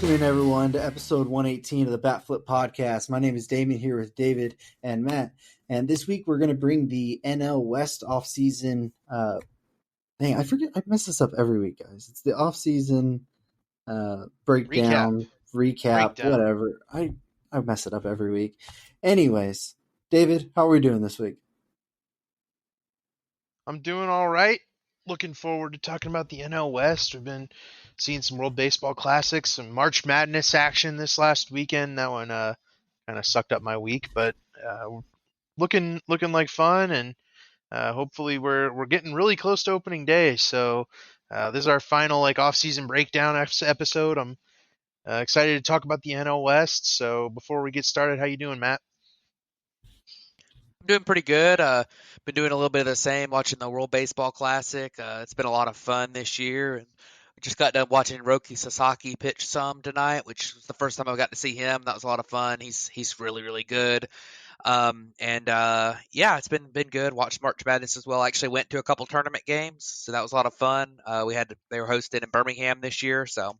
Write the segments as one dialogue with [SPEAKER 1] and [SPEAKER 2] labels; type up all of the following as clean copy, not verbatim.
[SPEAKER 1] Welcome in, everyone, to episode 118 of the Bat Flip Podcast. My name is Damien, here with David and Matt. And this week we're going to bring the NL West offseason. I forget. I mess this up every week, guys. It's the offseason breakdown, recap, whatever. I mess it up every week. Anyways, David, how are we doing this week?
[SPEAKER 2] I'm doing all right. Looking forward to talking about the NL West. We've been seeing some World Baseball Classics, some March Madness action this last weekend. That one kind of sucked up my week, but looking like fun, and hopefully we're getting really close to opening day. So this is our final off-season breakdown episode. I'm excited to talk about the NL West. So before we get started, how you doing, Matt?
[SPEAKER 3] I'm doing pretty good. Been doing a little bit of the same, watching the World Baseball Classic. It's been a lot of fun this year, and we just got done watching Roki Sasaki pitch some tonight, which was the first time I got to see him. That was a lot of fun. He's really, really good. It's been good. Watched March Madness as well. I actually went to a couple tournament games, so that was a lot of fun. They were hosted in Birmingham this year, so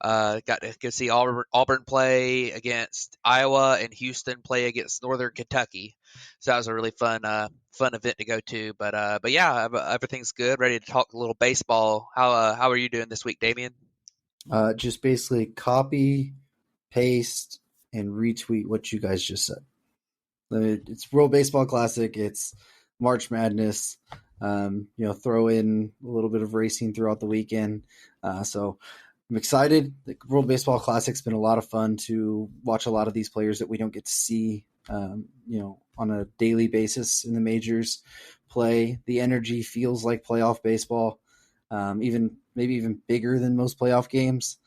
[SPEAKER 3] got to go see Auburn play against Iowa and Houston play against Northern Kentucky. So that was a really fun event to go to. But yeah, everything's good. Ready to talk a little baseball. How are you doing this week, Damien?
[SPEAKER 1] Just basically copy, paste, and retweet what you guys just said. It's World Baseball Classic. It's March Madness. Throw in a little bit of racing throughout the weekend. So I'm excited. The World Baseball Classic's been a lot of fun to watch a lot of these players that we don't get to see, on a daily basis in the majors play. The energy feels like playoff baseball, maybe even bigger than most playoff games.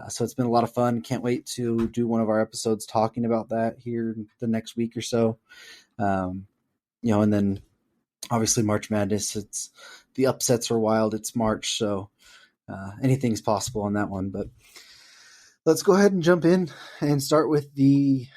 [SPEAKER 1] So it's been a lot of fun. Can't wait to do one of our episodes talking about that here the next week or so. And then obviously March Madness, it's the upsets are wild. It's March, so anything's possible on that one. But let's go ahead and jump in and start with the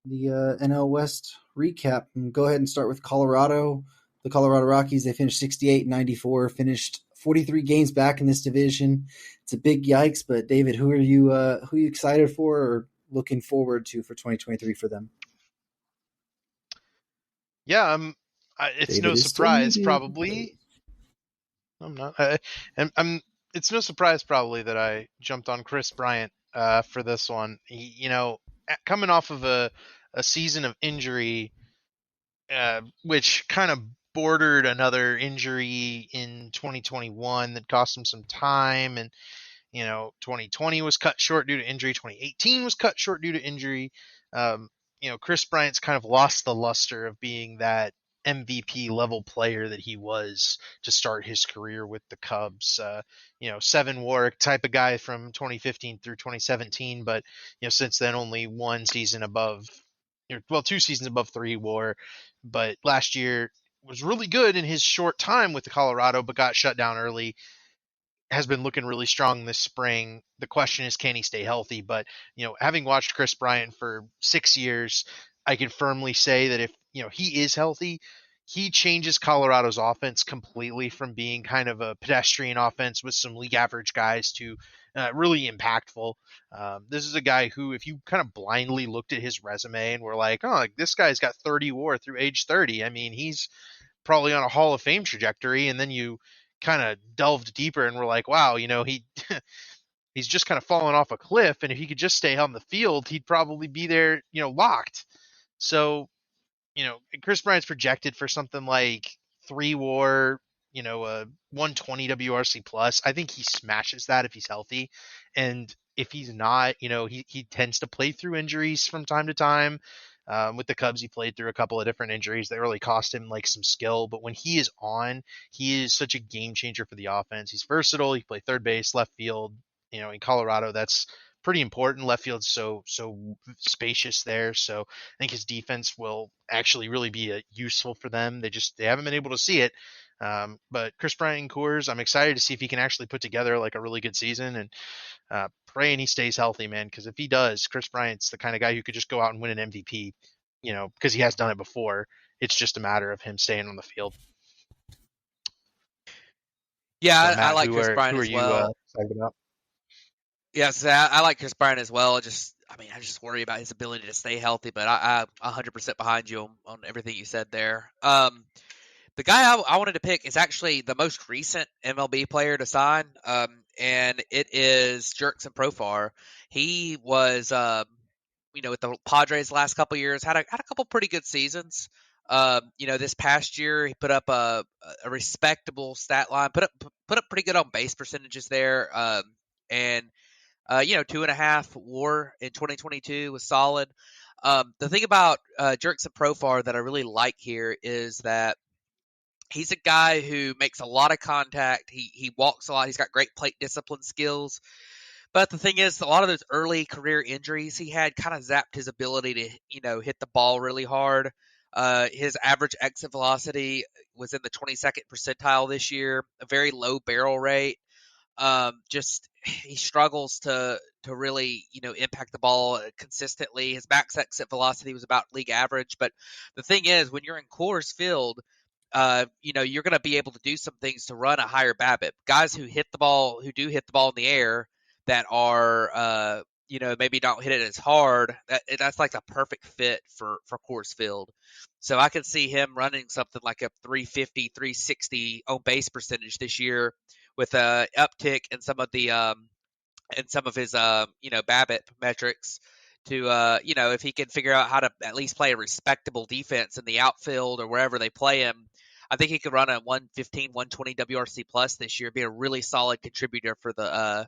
[SPEAKER 1] NL West recap. And go ahead and start with Colorado. The Colorado Rockies, they finished 68-94, finished 43 games back in this division. It's a big yikes, but David, who are you excited for or looking forward to for 2023 for them?
[SPEAKER 2] Yeah, it's David no surprise probably. I'm not. It's no surprise probably that I jumped on Chris Bryant for this one. Coming off of a season of injury, which kind of bordered another injury in 2021 that cost him some time, and 2020 was cut short due to injury. 2018 was cut short due to injury. Chris Bryant's kind of lost the luster of being that MVP level player that he was to start his career with the Cubs. 7 WAR type of guy from 2015 through 2017, but since then only 2 seasons above 3 WAR. But last year was really good in his short time with the Colorado, but got shut down early. Has been looking really strong this spring. The question is, can he stay healthy? But, having watched Chris Bryant for 6 years, I can firmly say that if, he is healthy, he changes Colorado's offense completely from being kind of a pedestrian offense with some league average guys to really impactful. This is a guy who, if you kind of blindly looked at his resume and were like, oh, this guy's got 30 WAR through age 30. I mean, he's probably on a Hall of Fame trajectory. And then you kind of delved deeper and were like, wow, he's just kind of fallen off a cliff. And if he could just stay on the field, he'd probably be there, locked. So, Chris Bryant's projected for something like 3 WAR, a 120 WRC plus. I think he smashes that if he's healthy. And if he's not, he tends to play through injuries from time to time. With the Cubs, he played through a couple of different injuries that really cost him some skill. But when he is on, he is such a game changer for the offense. He's versatile. He can play third base, left field. In Colorado, that's pretty important. Left field's so spacious there. So I think his defense will actually really be useful for them. They haven't been able to see it. But Chris Bryant and Coors, I'm excited to see if he can actually put together a really good season, and praying he stays healthy, man. Because if he does, Chris Bryant's the kind of guy who could just go out and win an MVP, because he has done it before. It's just a matter of him staying on the field.
[SPEAKER 3] Yeah,
[SPEAKER 2] So, Matt,
[SPEAKER 3] I like Chris Bryant as well.
[SPEAKER 2] Excited about?
[SPEAKER 3] Yes, I like Chris Bryant as well. I just worry about his ability to stay healthy, but I'm 100% behind you on everything you said there. The guy I wanted to pick is actually the most recent MLB player to sign, and it is Jerkson Profar. He was, with the Padres the last couple years, had a couple pretty good seasons. This past year he put up a respectable stat line, put up pretty good on base percentages there, and 2.5 WAR in 2022 was solid. The thing about Jerkson Profar that I really like here is that he's a guy who makes a lot of contact. He walks a lot. He's got great plate discipline skills. But the thing is, a lot of those early career injuries he had kind of zapped his ability to, hit the ball really hard. His average exit velocity was in the 22nd percentile this year, a very low barrel rate. Just he struggles to really impact the ball consistently. His max exit velocity was about league average, but the thing is, when you're in Coors Field, you're going to be able to do some things to run a higher BABIP. Guys who do hit the ball in the air, that are, maybe don't hit it as hard. That's like the perfect fit for Coors Field. So I could see him running something like a 350, 360 on base percentage this year, with a uptick in some of his BABIP metrics to if he can figure out how to at least play a respectable defense in the outfield or wherever they play him. I think he could run a 115, 120 WRC plus this year, be a really solid contributor for the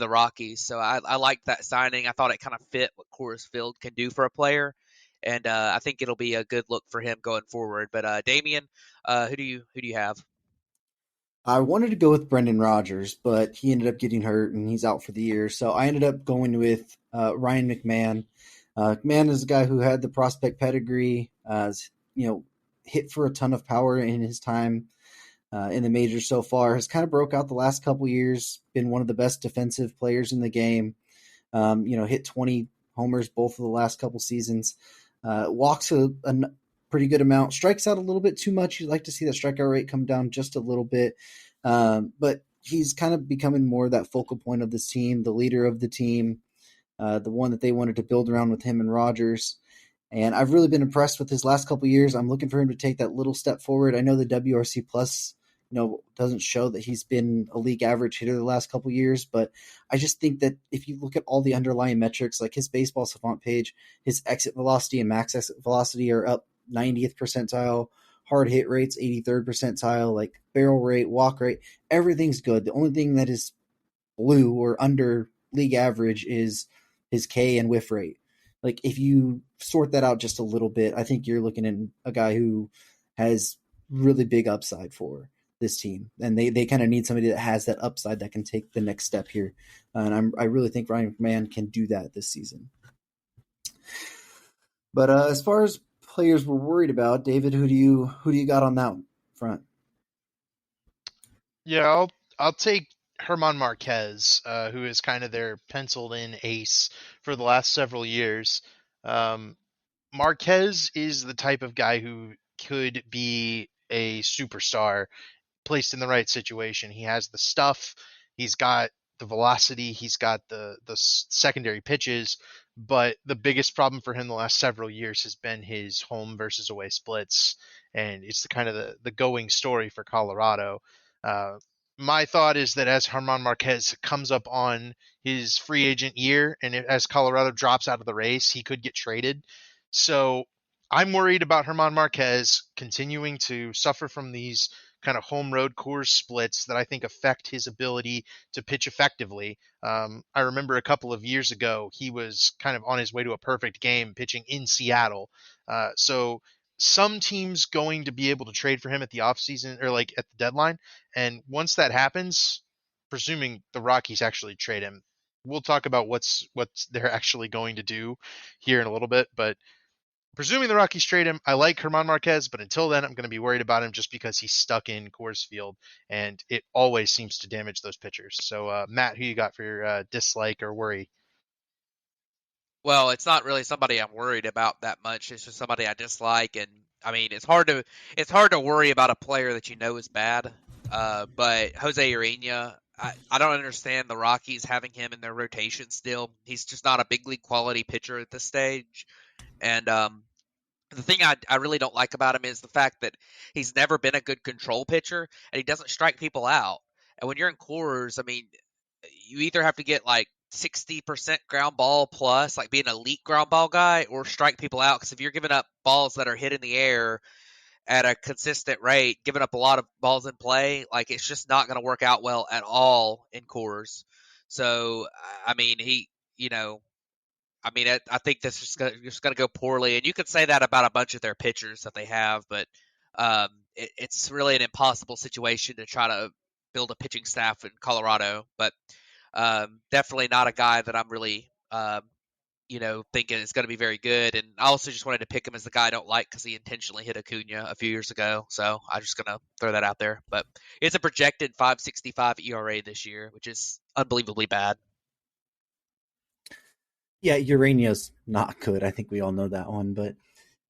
[SPEAKER 3] Rockies. So I liked that signing. I thought it kind of fit what Coors Field can do for a player, and I think it'll be a good look for him going forward. But Damian, who do you have?
[SPEAKER 1] I wanted to go with Brendan Rodgers, but he ended up getting hurt and he's out for the year. So I ended up going with Ryan McMahon. McMahon is a guy who had the prospect pedigree, hit for a ton of power in his time in the majors so far. Has kind of broke out the last couple years, been one of the best defensive players in the game. Hit 20 homers both of the last couple seasons. Walks a pretty good amount. Strikes out a little bit too much. You'd like to see that strikeout rate come down just a little bit. But he's kind of becoming more that focal point of this team, the leader of the team, the one that they wanted to build around with him and Rodgers. And I've really been impressed with his last couple of years. I'm looking for him to take that little step forward. I know the WRC plus, doesn't show that he's been a league average hitter the last couple of years, but I just think that if you look at all the underlying metrics, like his baseball savant page, his exit velocity and max exit velocity are up 90th percentile, hard hit rates 83rd percentile, like barrel rate, walk rate, everything's good. The only thing that is blue or under league average is his K and whiff rate. Like if you sort that out just a little bit, I think you're looking at a guy who has really big upside for this team, and they kind of need somebody that has that upside that can take the next step here. And I really think Ryan McMahon can do that this season. But as far as players we're worried about, David, who do you got on that front?
[SPEAKER 2] Yeah, I'll take Herman Marquez, who is kind of their penciled in ace for the last several years. Marquez is the type of guy who could be a superstar placed in the right situation. He has the stuff, he's got the velocity, he's got the secondary pitches, but the biggest problem for him the last several years has been his home versus away splits, and it's the kind of the going story for Colorado. Uh, my thought is that as Herman Marquez comes up on his free agent year, and as Colorado drops out of the race, he could get traded. So I'm worried about Herman Marquez continuing to suffer from these kind of home road Coors splits that I think affect his ability to pitch effectively. I remember a couple of years ago, he was kind of on his way to a perfect game pitching in Seattle. So some teams going to be able to trade for him at the offseason or like at the deadline. And once that happens, presuming the Rockies actually trade him, we'll talk about what's they're actually going to do here in a little bit. But presuming the Rockies trade him, I like Herman Marquez, but until then, I'm going to be worried about him just because he's stuck in Coors Field, and it always seems to damage those pitchers. So, Matt, who you got for your dislike or worry?
[SPEAKER 3] Well, it's not really somebody I'm worried about that much. It's just somebody I dislike, and I mean, it's hard to worry about a player that you know is bad. But Jose Urena, I don't understand the Rockies having him in their rotation still. He's just not a big league quality pitcher at this stage. And the thing I really don't like about him is the fact that he's never been a good control pitcher and he doesn't strike people out. And when you're in Coors, I mean, you either have to get like 60% ground ball plus, like be an elite ground ball guy, or strike people out. Because if you're giving up balls that are hit in the air at a consistent rate, giving up a lot of balls in play, like it's just not going to work out well at all in Coors. So, I mean, you know, I think this is just going to go poorly, and you could say that about a bunch of their pitchers that they have, but it's really an impossible situation to try to build a pitching staff in Colorado. But definitely not a guy that I'm really, thinking is going to be very good. And I also just wanted to pick him as the guy I don't like because he intentionally hit Acuna a few years ago. So I'm just going to throw that out there. But it's a projected 5.65 ERA this year, which is unbelievably bad.
[SPEAKER 1] Yeah, Urania's not good. I think we all know that one. But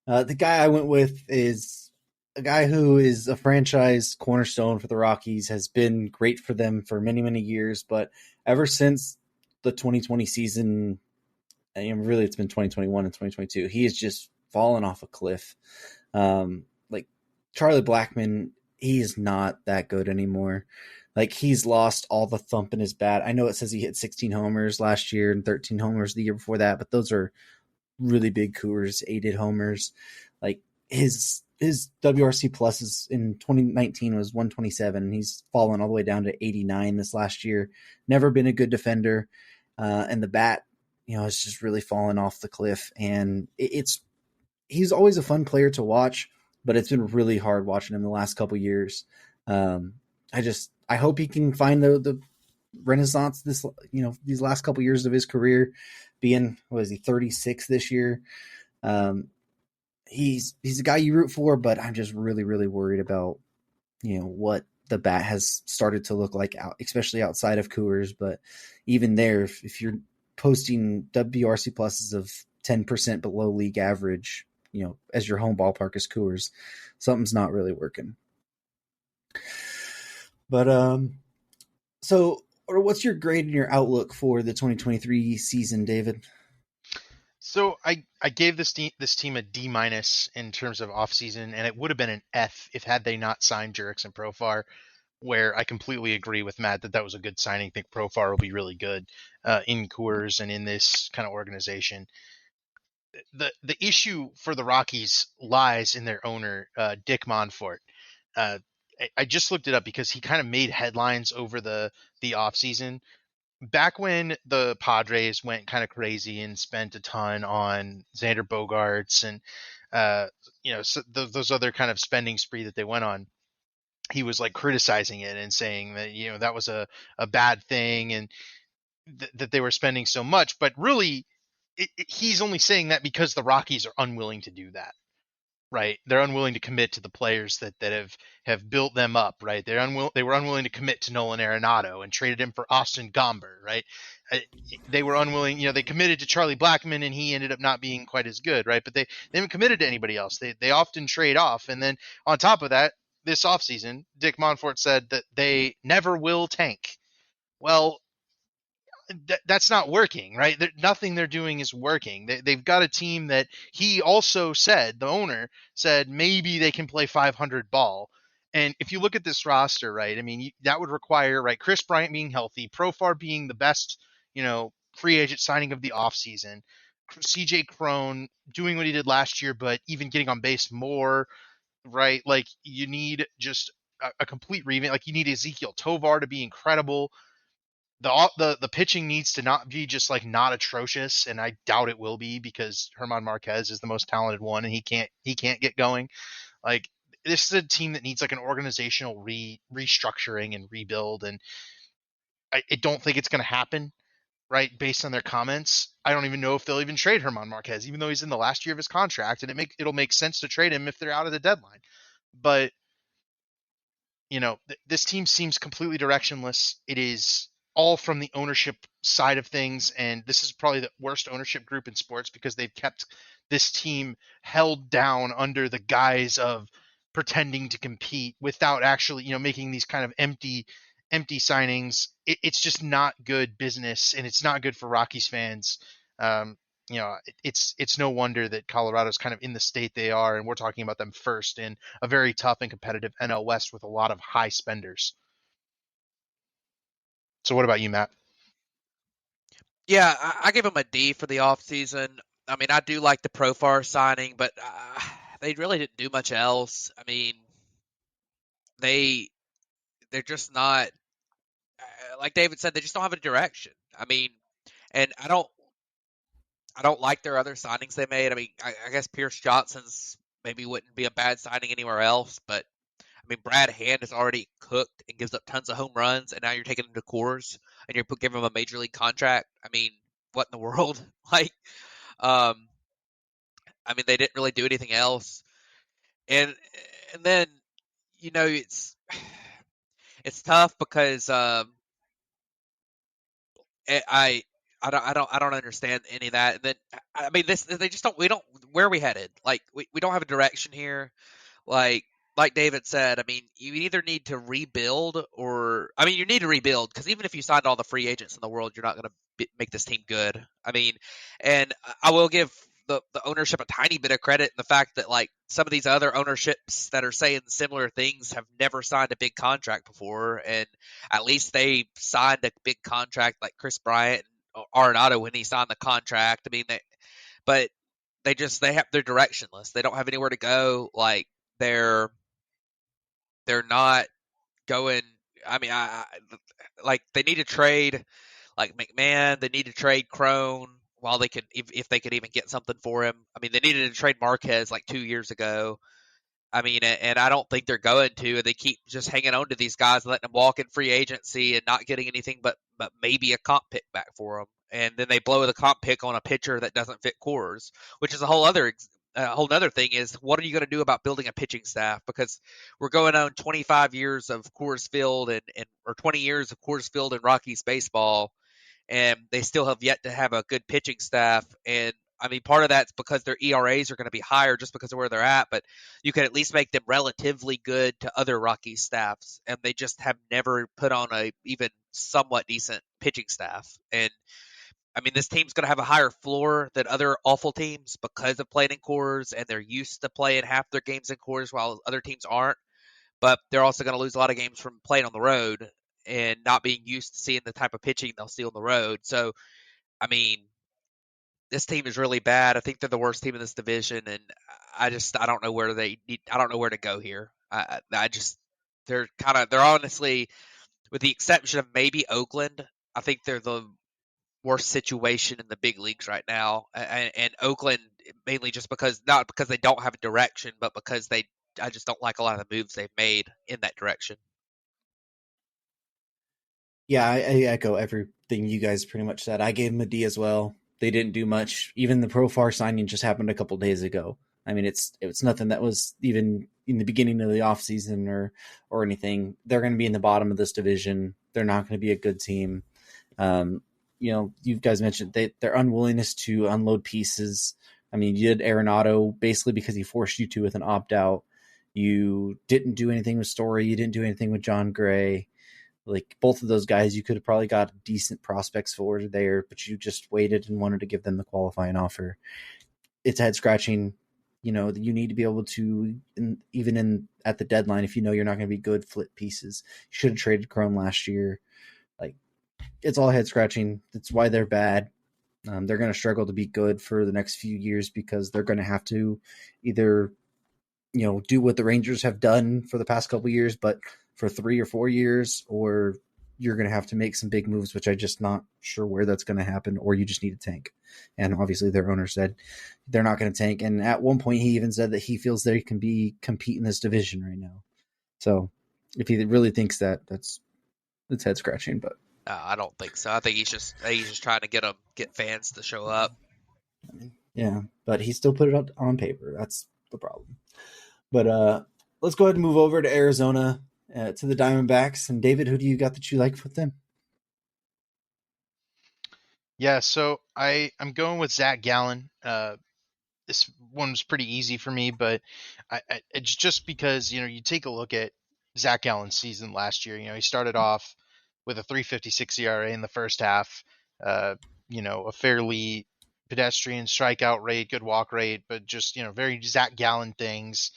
[SPEAKER 1] the guy I went with is a guy who is a franchise cornerstone for the Rockies, has been great for them for many, many years. But ever since the 2020 season, and really it's been 2021 and 2022, he has just fallen off a cliff. Like Charlie Blackmon, he is not that good anymore. Like he's lost all the thump in his bat. I know it says he hit 16 homers last year and 13 homers the year before that, but those are really big Coors aided homers. Like his WRC pluses in 2019 was 127, and he's fallen all the way down to 89 this last year. Never been a good defender, and the bat, it's just really fallen off the cliff. And he's always a fun player to watch, but it's been really hard watching him the last couple years. I hope he can find the renaissance these last couple years of his career, being, what is he, 36 this year. He's a guy you root for, but I'm just really, really worried about, what the bat has started to look like, especially outside of Coors. But even there, if you're posting WRC pluses of 10% below league average, as your home ballpark is Coors, something's not really working. But so what's your grade and your outlook for the 2023 season, David?
[SPEAKER 2] So I gave this team a D- in terms of offseason, and it would have been an F if had they not signed Jurickson and Profar, where I completely agree with Matt that was a good signing. I think Profar will be really good in Coors and in this kind of organization. The issue for the Rockies lies in their owner, Dick Monfort. I just looked it up because he kind of made headlines over the offseason. Back when the Padres went kind of crazy and spent a ton on Xander Bogaerts and those other kind of spending spree that they went on, he was like criticizing it and saying that that was a bad thing and that they were spending so much. But really, he's only saying that because the Rockies are unwilling to do that. Right, they're unwilling to commit to the players that have built them up. Right, they were unwilling to commit to Nolan Arenado and traded him for Austin Gomber. Right, they were unwilling. They committed to Charlie Blackmon and he ended up not being quite as good. Right, but they haven't committed to anybody else. They often trade off, and then on top of that, this offseason, Dick Monfort said that they never will tank. Well, that's not working, right? Nothing they're doing is working. They've got a team that he also said, the owner said, maybe they can play 500 ball. And if you look at this roster, right, I mean, that would require, right, Chris Bryant being healthy, Profar being the best, free agent signing of the offseason, CJ Cron doing what he did last year, but even getting on base more, right? Like, you need just a complete revamp. Like, you need Ezekiel Tovar to be incredible. The pitching needs to not be just like not atrocious, and I doubt it will be because Herman Marquez is the most talented one, and he can't get going. Like, this is a team that needs like an organizational restructuring and rebuild, and I don't think it's going to happen. Right, based on their comments, I don't even know if they'll even trade Herman Marquez, even though he's in the last year of his contract, and it'll make sense to trade him if they're out of the deadline. But this team seems completely directionless. It is all from the ownership side of things, and this is probably the worst ownership group in sports because they've kept this team held down under the guise of pretending to compete without actually, making these kind of empty empty signings. It's just not good business, and it's not good for Rockies fans. It's no wonder that Colorado's kind of in the state they are, and we're talking about them first in a very tough and competitive NL West with a lot of high spenders. So what about you, Matt?
[SPEAKER 3] Yeah, I give them a D for the offseason. I mean, I do like the Profar signing, but they really didn't do much else. I mean, they're just not like David said. They just don't have a direction. I mean, and I don't like their other signings they made. I mean, I guess Pierce Johnson's maybe wouldn't be a bad signing anywhere else, but I mean, Brad Hand is already cooked and gives up tons of home runs, and now you're taking him to Coors and you're giving him a major league contract. I mean, what in the world? Like, um, I mean, they didn't really do anything else, and and then it's tough because I I don't understand any of that. And then I mean, this they just don't we don't where are we headed? Like we don't have a direction here. Like like David said, I mean, you either need to rebuild or I mean, you need to rebuild because even if you signed all the free agents in the world, you're not going to make this team good. I mean, and I will give the ownership a tiny bit of credit in the fact that like some of these other ownerships that are saying similar things have never signed a big contract before, and at least they signed a big contract like Chris Bryant and Arenado when he signed the contract. I mean, but they're directionless. They don't have anywhere to go. Like they're they're not going. I mean, like they need to trade like McMahon. They need to trade Crone while they could, if they could even get something for him. I mean, they needed to trade Marquez like 2 years ago. I mean, and I don't think they're going to. They keep just hanging on to these guys, letting them walk in free agency and not getting anything but maybe a comp pick back for them. And then they blow the comp pick on a pitcher that doesn't fit Coors, which is a whole other thing. Is what are you going to do about building a pitching staff? Because we're going on 25 years of Coors Field and or 20 years of Coors Field and Rockies baseball, and they still have yet to have a good pitching staff. And I mean, part of that's because their ERAs are going to be higher just because of where they're at, but you can at least make them relatively good to other Rockies staffs, and they just have never put on a even somewhat decent pitching staff. And I mean, this team's going to have a higher floor than other awful teams because of playing in Coors, and they're used to playing half their games in Coors while other teams aren't. But they're also going to lose a lot of games from playing on the road and not being used to seeing the type of pitching they'll see on the road. So, I mean, this team is really bad. I think they're the worst team in this division, and I don't know where I don't know where to go here. I just they're honestly, with the exception of maybe Oakland, I think they're the worst situation in the big leagues right now. And Oakland mainly just because not because they don't have a direction, but because I just don't like a lot of the moves they've made in that direction.
[SPEAKER 1] Yeah, I echo everything you guys pretty much said. I gave them a D as well. They didn't do much. Even the Profar signing just happened a couple days ago. I mean, it's nothing that was even in the beginning of the offseason or anything. They're going to be in the bottom of this division. They're not going to be a good team. You guys mentioned their unwillingness to unload pieces. I mean, you did Arenado basically because he forced you to with an opt-out. You didn't do anything with Story. You didn't do anything with John Gray. Like both of those guys, you could have probably got decent prospects for there, but you just waited and wanted to give them the qualifying offer. It's head scratching. You need to be able to, even at the deadline, if you know you're not going to be good, flip pieces. You should have traded Chrome last year. Like it's all head scratching. That's why they're bad. They're going to struggle to be good for the next few years because they're going to have to either do what the Rangers have done for the past couple of years, but for 3 or 4 years, or you're going to have to make some big moves, which I'm just not sure where that's going to happen, or you just need a tank. And obviously their owner said they're not going to tank. And at one point he even said that he feels they can compete in this division right now. So if he really thinks that, it's head scratching, but
[SPEAKER 3] I don't think so. I think he's just trying to get fans to show up.
[SPEAKER 1] Yeah, but he still put it on paper. That's the problem. But let's go ahead and move over to Arizona, to the Diamondbacks. And David, who do you got that you like with them?
[SPEAKER 2] Yeah, so I'm going with Zach Gallen. This one was pretty easy for me, but it's just because you take a look at Zach Gallen's season last year. He started off with a 3.56 ERA in the first half. A fairly pedestrian strikeout rate, good walk rate, but just very Zach Gallen things.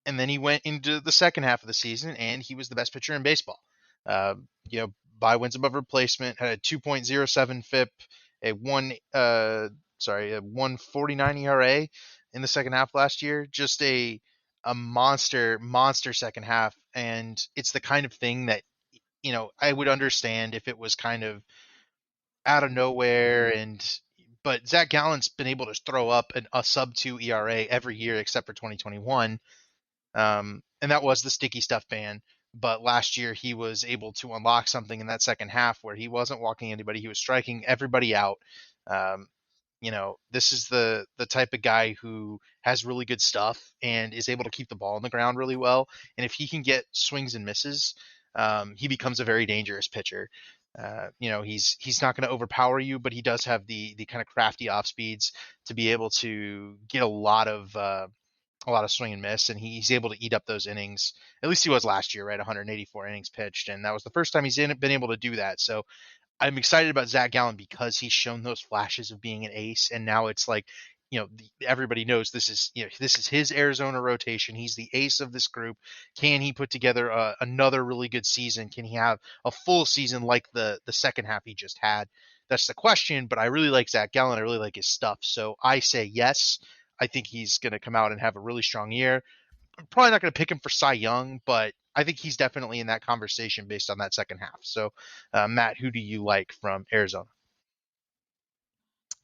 [SPEAKER 2] And then he went into the second half of the season, and he was the best pitcher in baseball. Uh, by wins above replacement, had a 2.07 FIP, a 1.49 ERA in the second half last year. Just a monster second half, and it's the kind of thing that I would understand if it was kind of out of nowhere, but Zach Gallen's been able to throw up a sub 2 ERA every year except for 2021. And that was the sticky stuff ban. But last year he was able to unlock something in that second half where he wasn't walking anybody. He was striking everybody out. This is the type of guy who has really good stuff and is able to keep the ball on the ground really well. And if he can get swings and misses, he becomes a very dangerous pitcher. He's not going to overpower you, but he does have the kind of crafty off speeds to be able to get a lot of swing and miss, and he's able to eat up those innings. At least he was last year, right? 184 innings pitched, and that was the first time he's been able to do that. So I'm excited about Zach Gallen because he's shown those flashes of being an ace, and now it's like, everybody knows this is his Arizona rotation. He's the ace of this group. Can he put together another really good season? Can he have a full season like the second half he just had? That's the question, but I really like Zach Gallen. I really like his stuff. So I say yes. I think he's going to come out and have a really strong year. I'm probably not going to pick him for Cy Young, but I think he's definitely in that conversation based on that second half. So, Matt, who do you like from Arizona?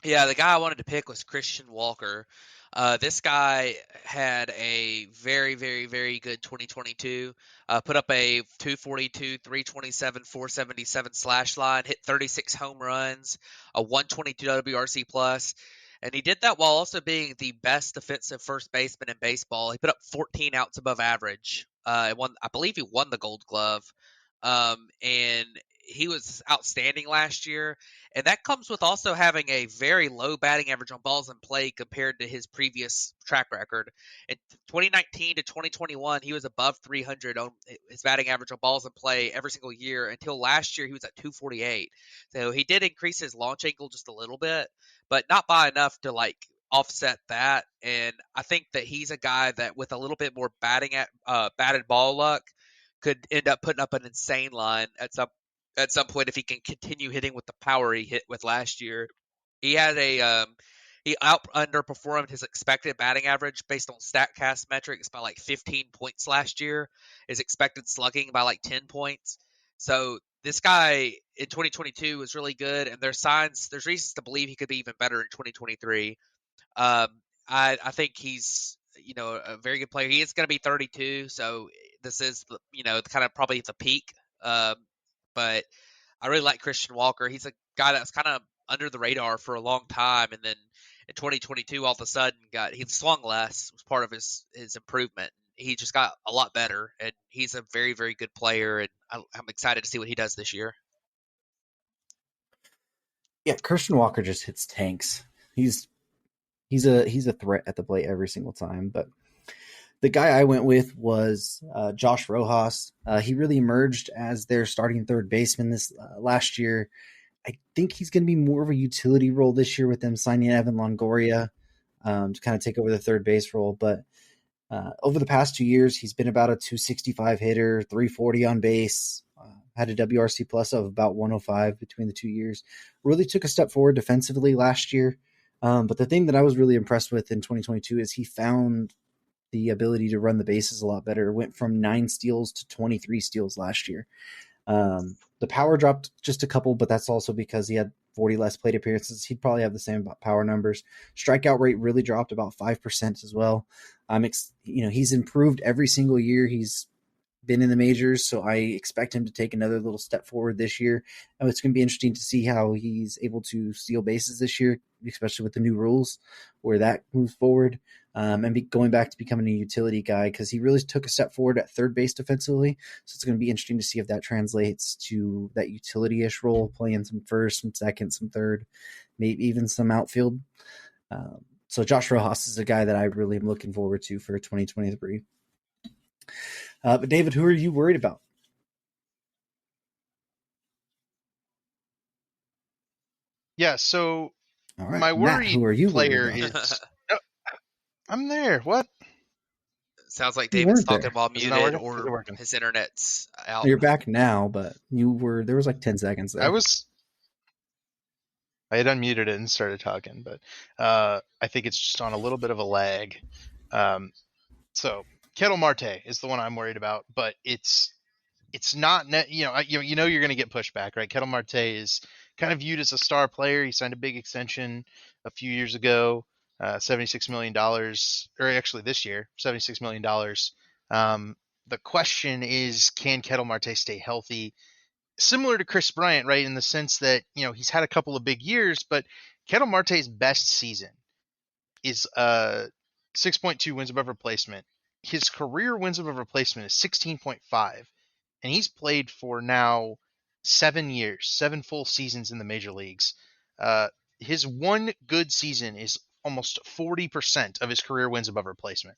[SPEAKER 3] Yeah, the guy I wanted to pick was Christian Walker. This guy had a very, very, very good 2022. Put up a 242, 327, 477 slash line, hit 36 home runs, a 122 WRC plus. And he did that while also being the best defensive first baseman in baseball. He put up 14 outs above average. I believe he won the Gold Glove. And he was outstanding last year. And that comes with also having a very low batting average on balls in play compared to his previous track record. In 2019 to 2021, he was above 300 on his batting average on balls in play every single year until last year he was at 248. So he did increase his launch angle just a little bit, but not by enough to offset that. And I think that he's a guy that with a little bit more batted ball luck could end up putting up an insane line at some point if he can continue hitting with the power he hit with last year. He had he underperformed his expected batting average based on StatCast metrics by 15 points last year. His expected slugging by 10 points. So this guy in 2022 was really good, and there's reasons to believe he could be even better in 2023. I think he's a very good player. He is going to be 32, so this is kind of probably the peak. But I really like Christian Walker. He's a guy that's kind of under the radar for a long time, and then in 2022, all of a sudden, he swung less. Was part of his improvement. He just got a lot better, and he's a very, very good player, and I'm excited to see what he does this year.
[SPEAKER 1] Yeah, Christian Walker just hits tanks. He's a threat at the plate every single time. But the guy I went with was Josh Rojas. He really emerged as their starting third baseman this last year. I think he's going to be more of a utility role this year with them signing Evan Longoria to kind of take over the third base role. But over the past 2 years, he's been about a 265 hitter, 340 on base, had a WRC plus of about 105 between the 2 years. Really took a step forward defensively last year. But the thing that I was really impressed with in 2022 is he found the ability to run the bases a lot better. Went from 9 steals to 23 steals last year. The power dropped just a couple, but that's also because he had 40 less plate appearances. He'd probably have the same power numbers. Strikeout rate really dropped about 5% as well. He's improved every single year he's been in the majors, so I expect him to take another little step forward this year. And it's going to be interesting to see how he's able to steal bases this year, especially with the new rules, where that moves forward. And going back to becoming a utility guy, because he really took a step forward at third base defensively. So it's going to be interesting to see if that translates to that utility-ish role, playing some first, some second, some third, maybe even some outfield. So Josh Rojas is a guy that I really am looking forward to for 2023. But David, who are you worried about?
[SPEAKER 2] Yeah, so
[SPEAKER 1] All right,
[SPEAKER 2] my
[SPEAKER 1] Matt, who
[SPEAKER 2] worried
[SPEAKER 1] are you worried
[SPEAKER 2] player
[SPEAKER 1] about?
[SPEAKER 2] is. Oh, I'm there. What?
[SPEAKER 3] Sounds like
[SPEAKER 1] You
[SPEAKER 3] David's
[SPEAKER 1] weren't
[SPEAKER 3] talking
[SPEAKER 1] there.
[SPEAKER 3] while
[SPEAKER 2] Is it not
[SPEAKER 3] muted,
[SPEAKER 2] working? Is it
[SPEAKER 3] or
[SPEAKER 2] working?
[SPEAKER 3] his internet's out.
[SPEAKER 1] You're back now, but you were there was like 10 seconds there.
[SPEAKER 2] I had unmuted it and started talking, but I think it's just on a little bit of a lag. So Kettle Marte is the one I'm worried about, but it's not you know you're going to get pushback, right? Kettle Marte is kind of viewed as a star player. He signed a big extension a few years ago, $76 million, or actually this year, $76 million. The question is, can Kettle Marte stay healthy? Similar to Chris Bryant, right, in the sense that he's had a couple of big years, but Kettle Marte's best season is 6.2 wins above replacement. His career wins above replacement is 16.5, and he's played for now 7 years, 7 full seasons in the major leagues. Uh, his one good season is almost 40% of his career wins above replacement.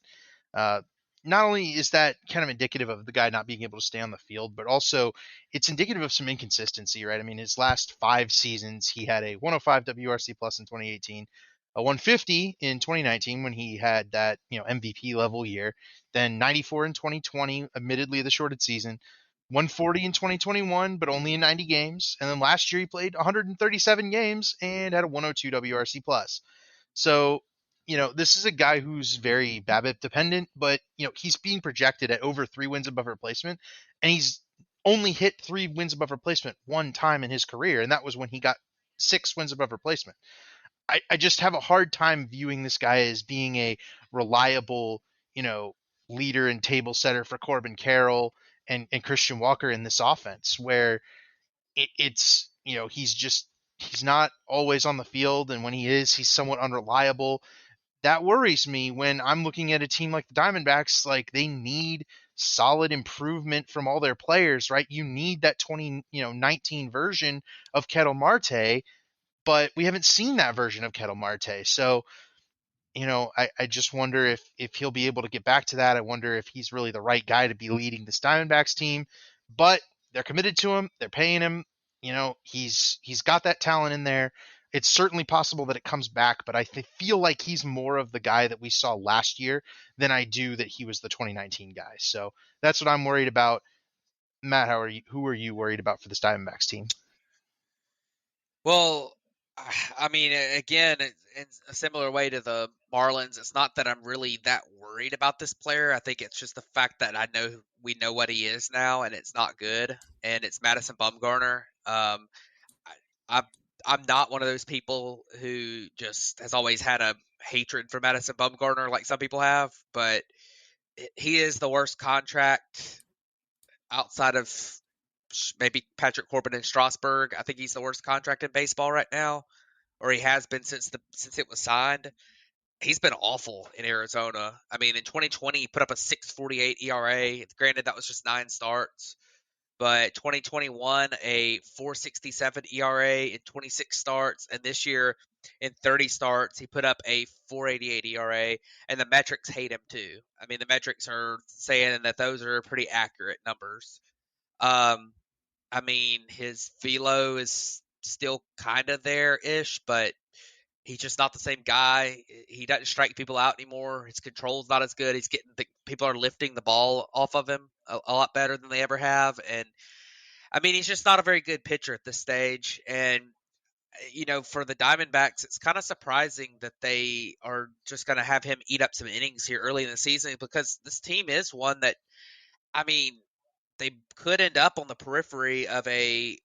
[SPEAKER 2] Uh, Not only is that kind of indicative of the guy not being able to stay on the field, but also it's indicative of some inconsistency, right? I mean, his last 5 seasons, he had a 105 WRC plus in 2018, a 150 in 2019 when he had that MVP level year, then 94 in 2020, admittedly the shorted season, 140 in 2021, but only in 90 games, and then last year he played 137 games and had a 102 WRC plus. So, this is a guy who's very BABIP dependent, but he's being projected at over 3 wins above replacement, and he's only hit 3 wins above replacement one time in his career, and that was when he got 6 wins above replacement. I just have a hard time viewing this guy as being a reliable, leader and table setter for Corbin Carroll and Christian Walker in this offense, where he's not always on the field, and when he is, he's somewhat unreliable. That worries me when I'm looking at a team like the Diamondbacks. Like, they need solid improvement from all their players, right? You need that 2019 version of Kettle Marte, but we haven't seen that version of Kettle Marte. So I just wonder if he'll be able to get back to that. I wonder if he's really the right guy to be leading this Diamondbacks team. But they're committed to him. They're paying him. He's got that talent in there. It's certainly possible that it comes back, but I feel like he's more of the guy that we saw last year than I do that he was the 2019 guy. So that's what I'm worried about. Matt, who are you worried about for this Diamondbacks team?
[SPEAKER 3] Well, I mean, again, in a similar way to the Marlins, it's not that I'm really that worried about this player. I think it's just the fact that we know what he is now, and it's not good. And it's Madison Bumgarner. I, I'm not one of those people who just has always had a hatred for Madison Bumgarner like some people have, but he is the worst contract outside of maybe Patrick Corbin in Strasburg. I think he's the worst contract in baseball right now, or he has been since it was signed. He's been awful in Arizona. I mean, in 2020, he put up a 6.48 ERA. Granted, that was just 9 starts, but 2021 a 4.67 ERA in 26 starts, and this year in 30 starts he put up a 4.88 ERA, and the metrics hate him too. I mean, the metrics are saying that those are pretty accurate numbers. Um, I mean, his velo is still kind of there-ish, but he's just not the same guy. He doesn't strike people out anymore. His control's not as good. People are lifting the ball off of him a lot better than they ever have. And I mean, he's just not a very good pitcher at this stage. And for the Diamondbacks, it's kind of surprising that they are just going to have him eat up some innings here early in the season, because this team is one that, I mean, they could end up on the periphery of a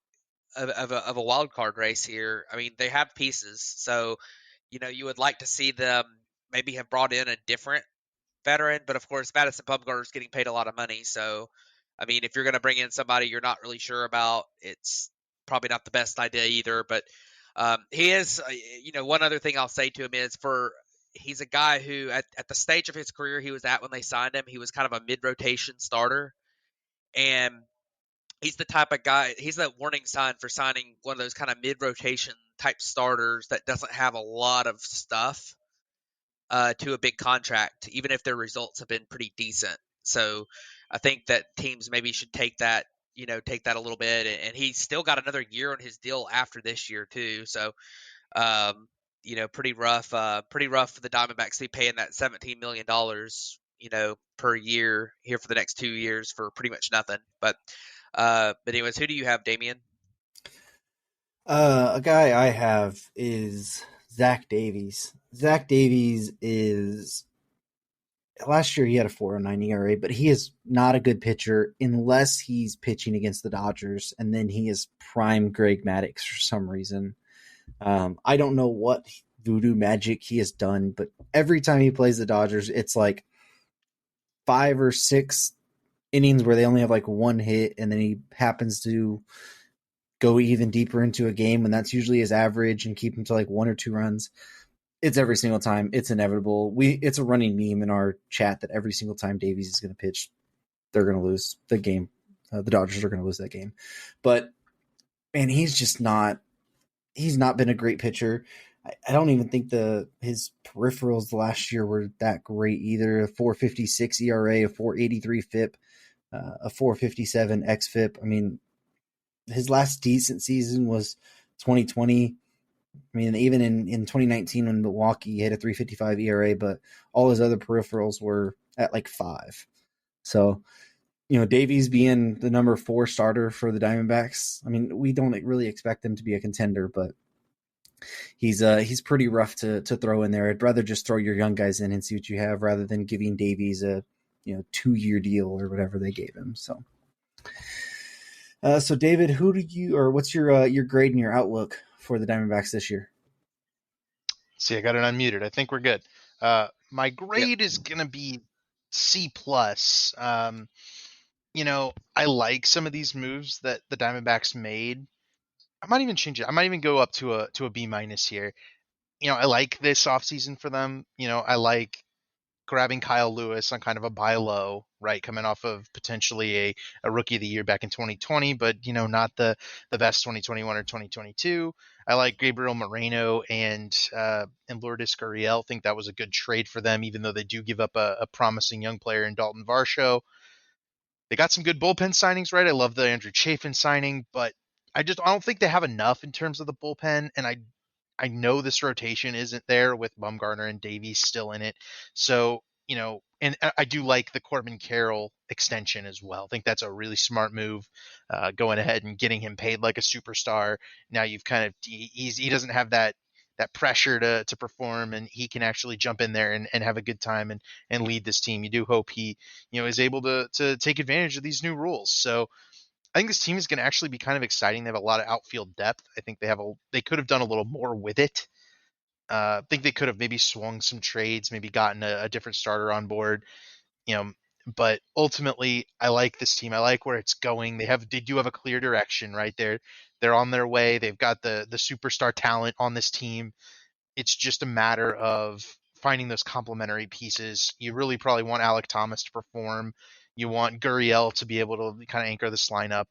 [SPEAKER 3] wild card race here. I mean, they have pieces, so you would like to see them maybe have brought in a different veteran, but of course, Madison Bumgarner is getting paid a lot of money, so I mean, if you're going to bring in somebody you're not really sure about, it's probably not the best idea either. But he is, one other thing I'll say to him is he's a guy who at the stage of his career he was at when they signed him, he was kind of a mid-rotation starter, and he's the type of guy, he's that warning sign for signing one of those kind of mid-rotation type starters that doesn't have a lot of stuff to a big contract, even if their results have been pretty decent. So I think that teams maybe should take that a little bit. And he's still got another year on his deal after this year too. So, pretty rough for the Diamondbacks to be paying that $17 million, per year here for the next 2 years for pretty much nothing. But anyways, who do you have, Damian?
[SPEAKER 1] A guy I have is Zach Davies. Zach Davies is last year he had a 4.09 ERA, but he is not a good pitcher unless he's pitching against the Dodgers, and then he is prime Greg Maddux for some reason. I don't know what voodoo magic he has done, but every time he plays the Dodgers, it's like 5 or 6 innings where they only have like one hit, and then he happens to go even deeper into a game, and that's usually his average, and keep him to like 1 or 2 runs. It's every single time. It's inevitable. It's a running meme in our chat that every single time Davies is going to pitch, they're going to lose the game. The Dodgers are going to lose that game. But man, he's not been a great pitcher. I don't even think his peripherals last year were that great either. A 4.56 ERA, a 4.83 FIP, a 4.57 xFIP. I mean, his last decent season was 2020. I mean, even in 2019 when Milwaukee hit a 3.55 ERA, but all his other peripherals were at like 5. So, Davies being the number 4 starter for the Diamondbacks, I mean, we don't really expect him to be a contender, but he's pretty rough to throw in there. I'd rather just throw your young guys in and see what you have rather than giving Davies a 2-year deal or whatever they gave him. So, David, what's your grade and your outlook for the Diamondbacks this year?
[SPEAKER 2] See, I got it unmuted. I think we're good. My grade is going to be C+. I like some of these moves that the Diamondbacks made. I might even change it. I might even go up to a B- here. I like this offseason for them. I like grabbing Kyle Lewis on kind of a buy low, right? Coming off of potentially a rookie of the year back in 2020, but not the best 2021 or 2022. I like Gabriel Moreno and Lourdes Gurriel. I think that was a good trade for them, even though they do give up a promising young player in Dalton Varsho. They got some good bullpen signings, right? I love the Andrew Chafin signing, but I don't think they have enough in terms of the bullpen, and I know this rotation isn't there with Bumgarner and Davies still in it. So, and I do like the Corbin Carroll extension as well. I think that's a really smart move, going ahead and getting him paid like a superstar. Now you've he doesn't have that pressure to perform, and he can actually jump in there and have a good time and lead this team. You do hope he, is able to take advantage of these new rules. So I think this team is going to actually be kind of exciting. They have a lot of outfield depth. I think they could have done a little more with it. I think they could have maybe swung some trades, maybe gotten a different starter on board, but ultimately I like this team. I like where it's going. They do have a clear direction right there. They're on their way. They've got the superstar talent on this team. It's just a matter of finding those complementary pieces. You really probably want Alec Thomas to perform. You want Gurriel to be able to kind of anchor this lineup.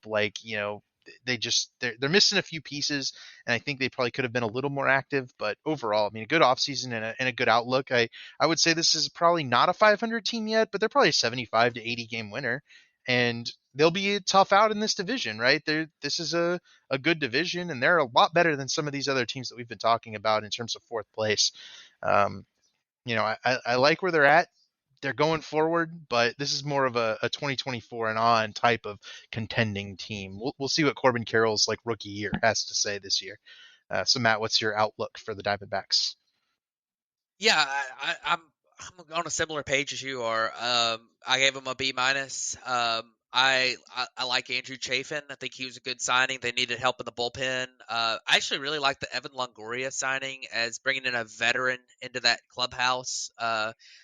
[SPEAKER 2] They're missing a few pieces, and I think they probably could have been a little more active. But overall, I mean, a good offseason and a good outlook. I would say this is probably not a 500 team yet, but they're probably a 75 to 80 game winner, and they'll be tough out in this division, right? This is a good division, and they're a lot better than some of these other teams that we've been talking about in terms of 4th place. I like where they're at. They're going forward, but this is more of a 2024 and on type of contending team. We'll see what Corbin Carroll's rookie year has to say this year. So Matt, what's your outlook for the Diamondbacks?
[SPEAKER 3] Yeah, I'm on a similar page as you are. I gave him a B minus. I like Andrew Chafin. I think he was a good signing. They needed help in the bullpen. I actually really like the Evan Longoria signing as bringing in a veteran into that clubhouse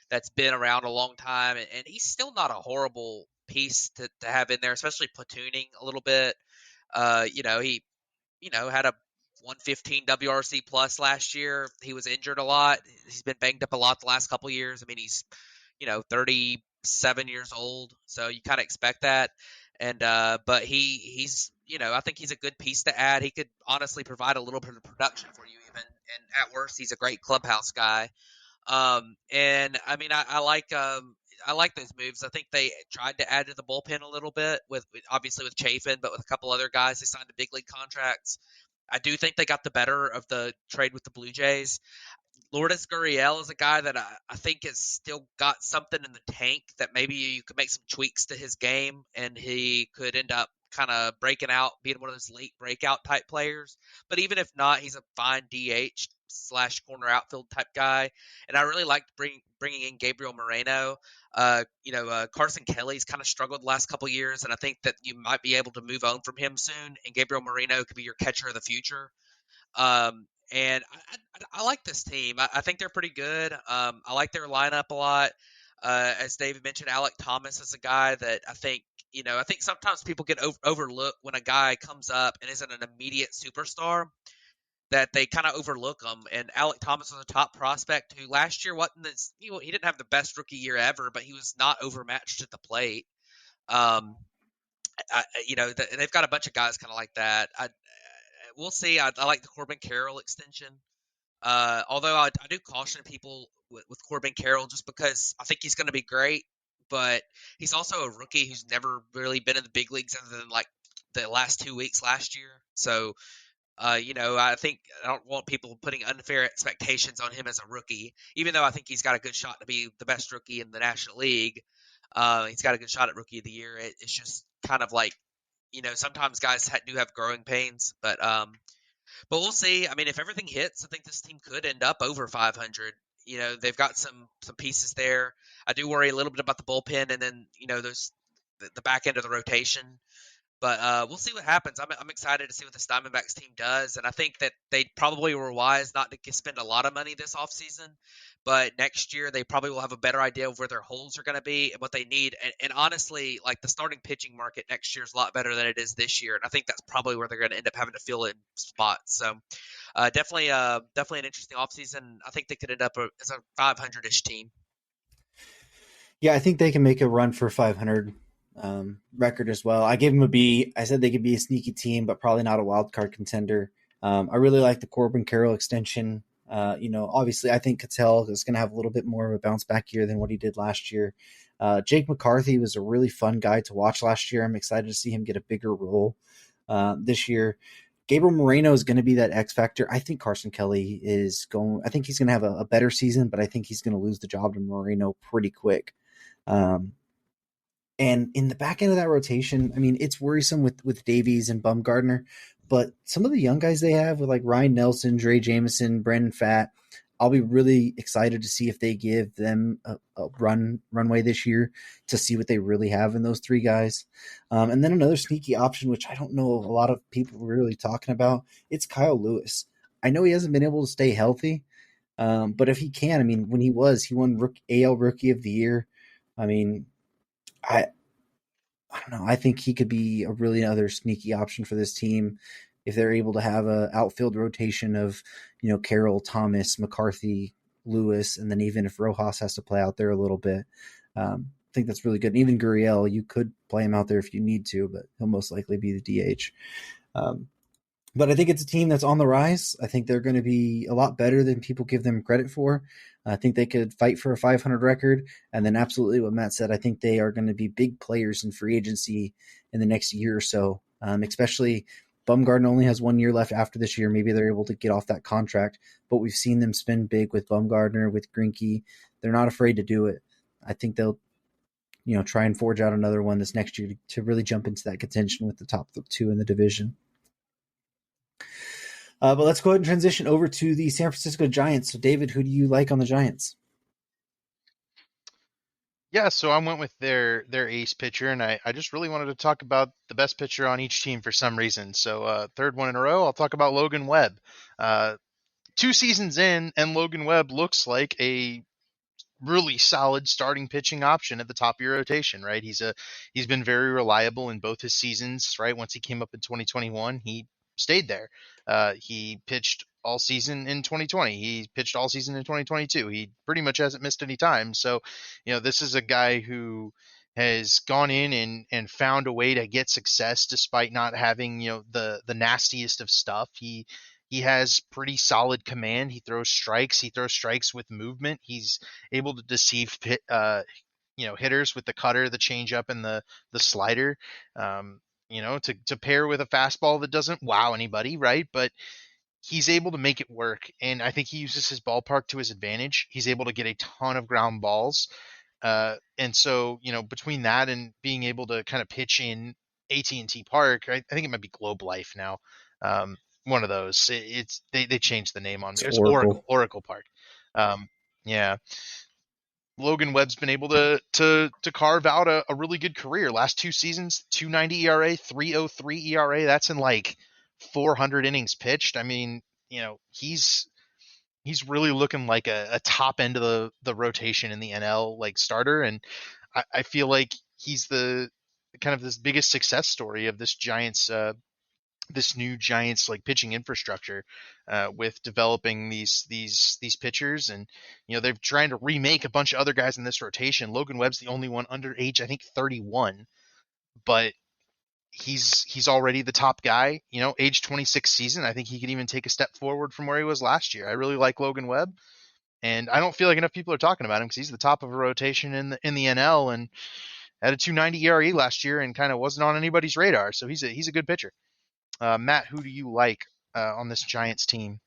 [SPEAKER 3] that's been around a long time, and he's still not a horrible piece to have in there, especially platooning a little bit. He had a 115 WRC plus last year. He was injured a lot. He's been banged up a lot the last couple of years. I mean, he's 37 years old, so you kind of expect that. And but he's I think he's a good piece to add. He could honestly provide a little bit of production for you even, and at worst, he's a great clubhouse guy. And I mean, I like I like those moves. I think they tried to add to the bullpen a little bit obviously with Chafin, but with a couple other guys they signed to big league contracts. I do think they got the better of the trade with the Blue Jays. Lourdes Gurriel is a guy that I think has still got something in the tank that maybe you could make some tweaks to his game and he could end up kind of breaking out, being one of those late breakout type players. But even if not, he's a fine DH / corner outfield type guy. And I really liked bringing in Gabriel Moreno. Carson Kelly's kind of struggled the last couple years, and I think that you might be able to move on from him soon. And Gabriel Moreno could be your catcher of the future. And I like this team. I think they're pretty good. I like their lineup a lot. As David mentioned, Alec Thomas is a guy that I think sometimes people get overlooked when a guy comes up and isn't an immediate superstar, that they kind of overlook him. And Alec Thomas was a top prospect who last year wasn't he didn't have the best rookie year ever, but he was not overmatched at the plate. They've got a bunch of guys kind of like that. We'll see. I like the Corbin Carroll extension. Although I do caution people with Corbin Carroll just because I think he's going to be great, but he's also a rookie who's never really been in the big leagues other than like the last 2 weeks last year. So, I think I don't want people putting unfair expectations on him as a rookie, even though I think he's got a good shot to be the best rookie in the National League. He's got a good shot at Rookie of the Year. It's just kind of like, sometimes guys do have growing pains, but we'll see. I mean, if everything hits, I think this team could end up over 500. They've got some pieces there. I do worry a little bit about the bullpen, and then the back end of the rotation. But we'll see what happens. I'm excited to see what the Diamondbacks team does, and I think that they probably were wise not to spend a lot of money this offseason. But next year, they probably will have a better idea of where their holes are going to be and what they need. And honestly, like the starting pitching market next year is a lot better than it is this year, and I think that's probably where they're going to end up having to fill in spots. So definitely an interesting offseason. I think they could end up as a 500-ish team.
[SPEAKER 1] Yeah, I think they can make a run for 500 record as well. I gave them a B. I said they could be a sneaky team, but probably not a wild card contender. I really like the Corbin Carroll extension. Obviously, I think Cattell is going to have a little bit more of a bounce back year than what he did last year. Jake McCarthy was a really fun guy to watch last year. I'm excited to see him get a bigger role this year. Gabriel Moreno is going to be that X factor. I think Carson Kelly I think he's going to have a better season, but I think he's going to lose the job to Moreno pretty quick. And in the back end of that rotation, I mean, it's worrisome with Davies and Bumgarner, but some of the young guys they have with like Ryan Nelson, Dre Jameson, Brandon Pfaadt, I'll be really excited to see if they give them a runway this year to see what they really have in those three guys. And then another sneaky option, which I don't know a lot of people are really talking about, it's Kyle Lewis. I know he hasn't been able to stay healthy, but if he can, I mean, when he won AL Rookie of the Year. I mean, I don't know. I think he could be a really other sneaky option for this team if they're able to have a outfield rotation of, Carroll, Thomas, McCarthy, Lewis, and then even if Rojas has to play out there a little bit, I think that's really good. And even Gurriel, you could play him out there if you need to, but he'll most likely be the DH. But I think it's a team that's on the rise. I think they're going to be a lot better than people give them credit for. I think they could fight for a 500 record. And then absolutely what Matt said, I think they are going to be big players in free agency in the next year or so, especially Bumgarner only has 1 year left after this year. Maybe they're able to get off that contract, but we've seen them spend big with Bumgarner, with Greinke. They're not afraid to do it. I think they'll, try and forge out another one this next year to really jump into that contention with the top two in the division. But let's go ahead and transition over to the San Francisco Giants. So, David, who do you like on the Giants?
[SPEAKER 2] Yeah, so I went with their ace pitcher, and I just really wanted to talk about the best pitcher on each team for some reason. So third one in a row, I'll talk about Logan Webb. 2 seasons in, and Logan Webb looks like a really solid starting pitching option at the top of your rotation, right? He's been very reliable in both his seasons, right? Once he came up in 2021, he stayed there. He pitched all season in 2020. He pitched all season in 2022. He pretty much hasn't missed any time. So, this is a guy who has gone in and found a way to get success despite not having, the nastiest of stuff. He has pretty solid command. He throws strikes. He throws strikes with movement. He's able to deceive hitters with the cutter, the changeup, and the slider. To pair with a fastball that doesn't wow anybody, right? But he's able to make it work, and I think he uses his ballpark to his advantage. He's able to get a ton of ground balls, and so between that and being able to kind of pitch in AT&T Park, I think it might be Globe Life now. One of those. They changed the name on me. It was Oracle Park. Yeah. Logan Webb's been able to carve out a really good career. Last 2 seasons, 2.90 ERA, 3.03 ERA. That's in like 400 innings pitched. I mean, he's really looking like a top end of the rotation in the NL like starter, and I feel like he's the kind of this biggest success story of this new Giants like pitching infrastructure, with developing these pitchers, and they're trying to remake a bunch of other guys in this rotation. Logan Webb's the only one under age, I think, 31, but he's already the top guy. Age 26 season. I think he could even take a step forward from where he was last year. I really like Logan Webb, and I don't feel like enough people are talking about him because he's the top of a rotation in the NL, and had a 2.90 ERA last year and kind of wasn't on anybody's radar. So he's a good pitcher. Matt, who do you like on this Giants team?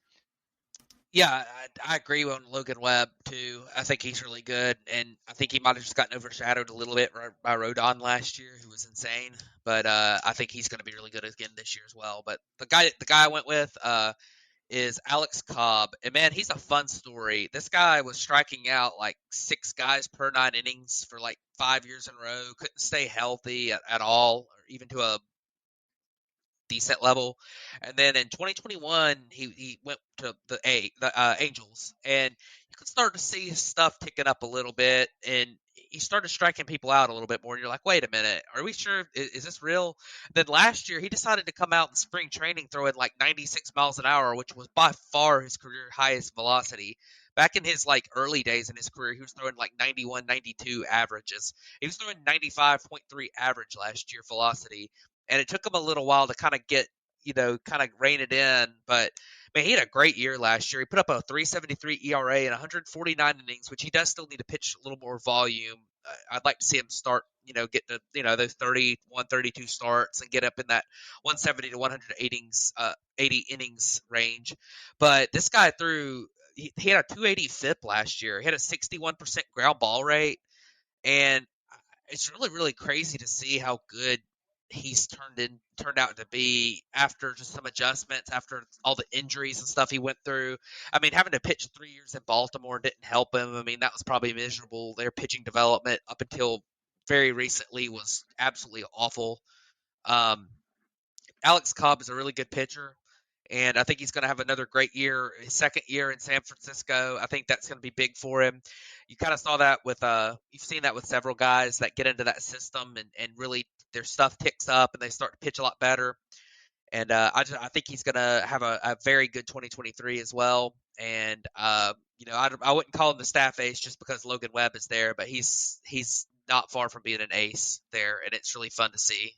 [SPEAKER 3] Yeah, I agree on Logan Webb too. I think he's really good, and I think he might have just gotten overshadowed a little bit by Rodon last year, who was insane. But I think he's going to be really good again this year as well. But the guy I went with is Alex Cobb, and man, he's a fun story. This guy was striking out like 6 guys per 9 innings for like 5 years in a row. Couldn't stay healthy at all, or even to a decent level. And then in 2021, he went to the Angels, and you could start to see his stuff ticking up a little bit, and he started striking people out a little bit more. And you're like, wait a minute, are we sure? Is this real? Then last year, he decided to come out in spring training throwing like 96 miles an hour, which was by far his career highest velocity. Back in his like early days in his career, he was throwing like 91, 92 averages. He was throwing 95.3 average last year velocity, and it took him a little while to kind of get, kind of rein it in. But man, he had a great year last year. He put up a 3.73 ERA and 149 innings, which he does still need to pitch a little more volume. I'd like to see him start, get to, those 31, 32 starts and get up in that 170 to 180 80 innings range. But this guy he had a 280 FIP last year. He had a 61% ground ball rate, and it's really, really crazy to see how good he's turned out to be after just some adjustments, after all the injuries and stuff he went through. I mean, having to pitch 3 years in Baltimore didn't help him. I mean, that was probably miserable. Their pitching development up until very recently was absolutely awful. Alex Cobb is a really good pitcher, and I think he's going to have another great year, his second year in San Francisco. I think that's going to be big for him. You kind of saw that with you've seen that with several guys that get into that system, and really their stuff ticks up and they start to pitch a lot better. And I think he's going to have a very good 2023 as well. And I wouldn't call him the staff ace just because Logan Webb is there, but he's not far from being an ace there, and it's really fun to see.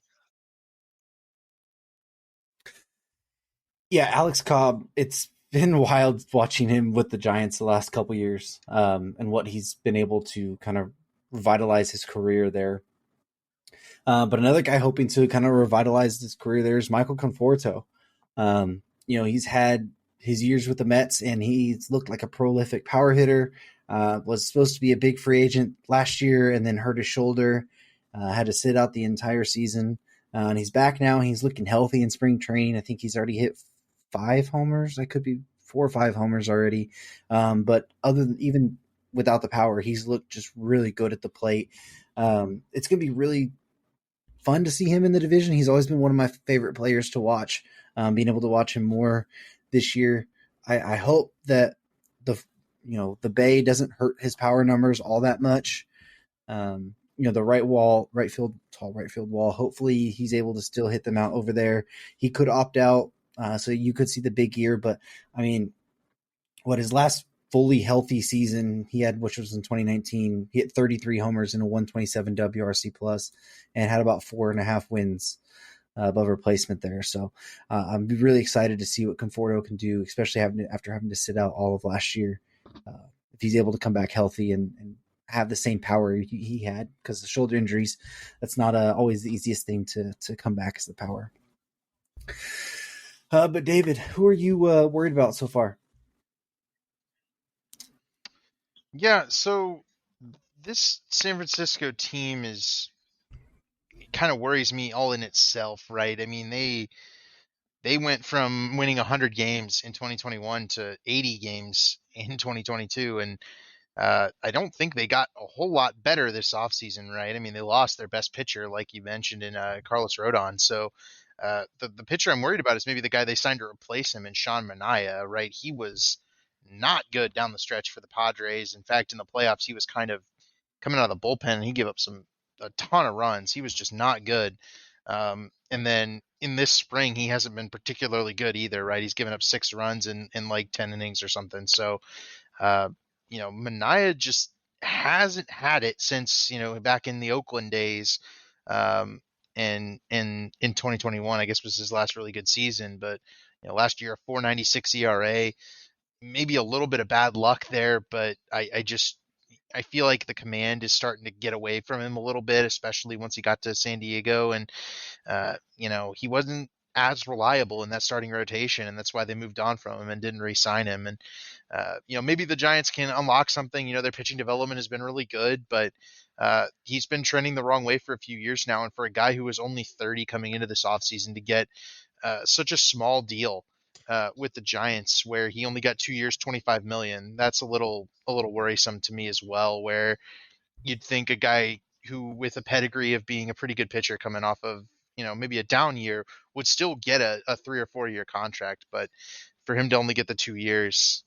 [SPEAKER 1] Yeah, Alex Cobb, it's been wild watching him with the Giants the last couple years, and what he's been able to kind of revitalize his career there. But another guy hoping to kind of revitalize his career there is Michael Conforto. He's had his years with the Mets, and he's looked like a prolific power hitter. Was supposed to be a big free agent last year, and then hurt his shoulder. Had to sit out the entire season. And he's back now. He's looking healthy in spring training. I think he's already hit 5 homers. I could be 4 or 5 homers already. But even without the power, he's looked just really good at the plate. It's going to be really fun to see him in the division. He's always been one of my favorite players to watch. Being able to watch him more this year, I hope that the Bay doesn't hurt his power numbers all that much. The right field wall. Hopefully he's able to still hit them out over there. He could opt out, so you could see the big year. But I mean, his last fully healthy season he had, which was in 2019, he hit 33 homers in a 127 WRC plus, and had about 4.5 wins above replacement there. So I'm really excited to see what Conforto can do, especially after having to sit out all of last year. If he's able to come back healthy and have the same power he had, because the shoulder injuries, that's not always the easiest thing to come back as the power. But David, who are you worried about so far?
[SPEAKER 2] Yeah, so this San Francisco team is kind of worries me all in itself, right? I mean, they went from winning 100 games in 2021 to 80 games in 2022, and I don't think they got a whole lot better this offseason, right? I mean, they lost their best pitcher, like you mentioned, in Carlos Rodon. So the pitcher I'm worried about is maybe the guy they signed to replace him, in Sean Manaea, right? He was not good down the stretch for the Padres. In fact, in the playoffs, he was kind of coming out of the bullpen, and he gave up a ton of runs. He was just not good. And then in this spring, he hasn't been particularly good either, right? He's given up 6 runs in like 10 innings or something. So uh, Manaea just hasn't had it since, back in the Oakland days. And in 2021, I guess, was his last really good season. But last year, a 4.96 ERA, maybe a little bit of bad luck there, but I feel like the command is starting to get away from him a little bit, especially once he got to San Diego, and he wasn't as reliable in that starting rotation, and that's why they moved on from him and didn't re-sign him. And maybe the Giants can unlock something. Their pitching development has been really good, but he's been trending the wrong way for a few years now. And for a guy who was only 30 coming into this offseason to get such a small deal with the Giants, where he only got 2 years, 25 million, that's a little worrisome to me as well. Where you'd think a guy who, with a pedigree of being a pretty good pitcher coming off of maybe a down year, would still get a 3 or 4 year contract, but for him to only get the 2 years,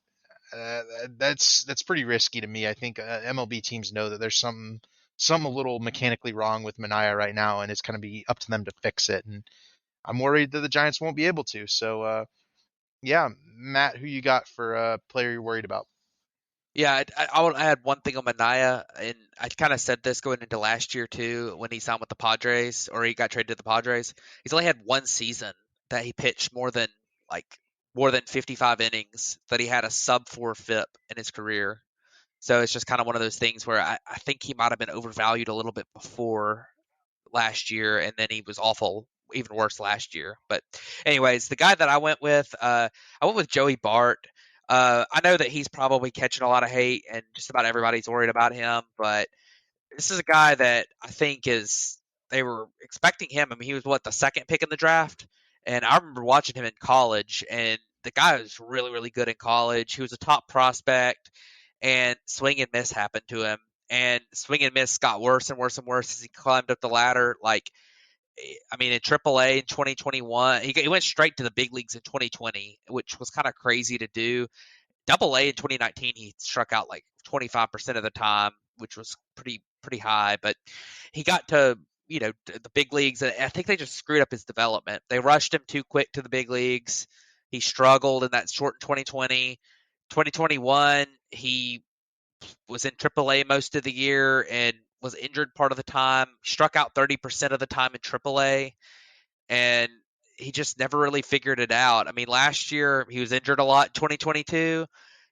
[SPEAKER 2] that's pretty risky to me. I think MLB teams know that there's some a little mechanically wrong with Manaea right now, and it's going to be up to them to fix it. And I'm worried that the Giants won't be able to. So yeah, Matt, who you got for a player you're worried about?
[SPEAKER 3] Yeah, I want to add one thing on Manaea, and I kind of said this going into last year too, when he signed with the Padres, or he got traded to the Padres. He's only had one season that he pitched more than 55 innings, that he had a sub 4 FIP in his career. So it's just kind of one of those things where I think he might have been overvalued a little bit before last year, and then he was awful, even worse last year. But anyways, the guy that I went with Joey Bart. I know that he's probably catching a lot of hate, and just about everybody's worried about him. But this is a guy that I think they were expecting him. I mean, he was the second pick in the draft, and I remember watching him in college, and the guy was really, really good in college. He was a top prospect, and swing and miss happened to him. And swing and miss got worse and worse and worse as he climbed up the ladder. I mean, in AAA in 2021, he went straight to the big leagues in 2020, which was kind of crazy to do. Double A in 2019, he struck out like 25% of the time, which was pretty high. But he got to the big leagues, and I think they just screwed up his development. They rushed him too quick to the big leagues. He struggled in that short 2020. 2021, he was in AAA most of the year and was injured part of the time. Struck out 30% of the time in AAA, and he just never really figured it out. I mean, last year he was injured a lot in 2022.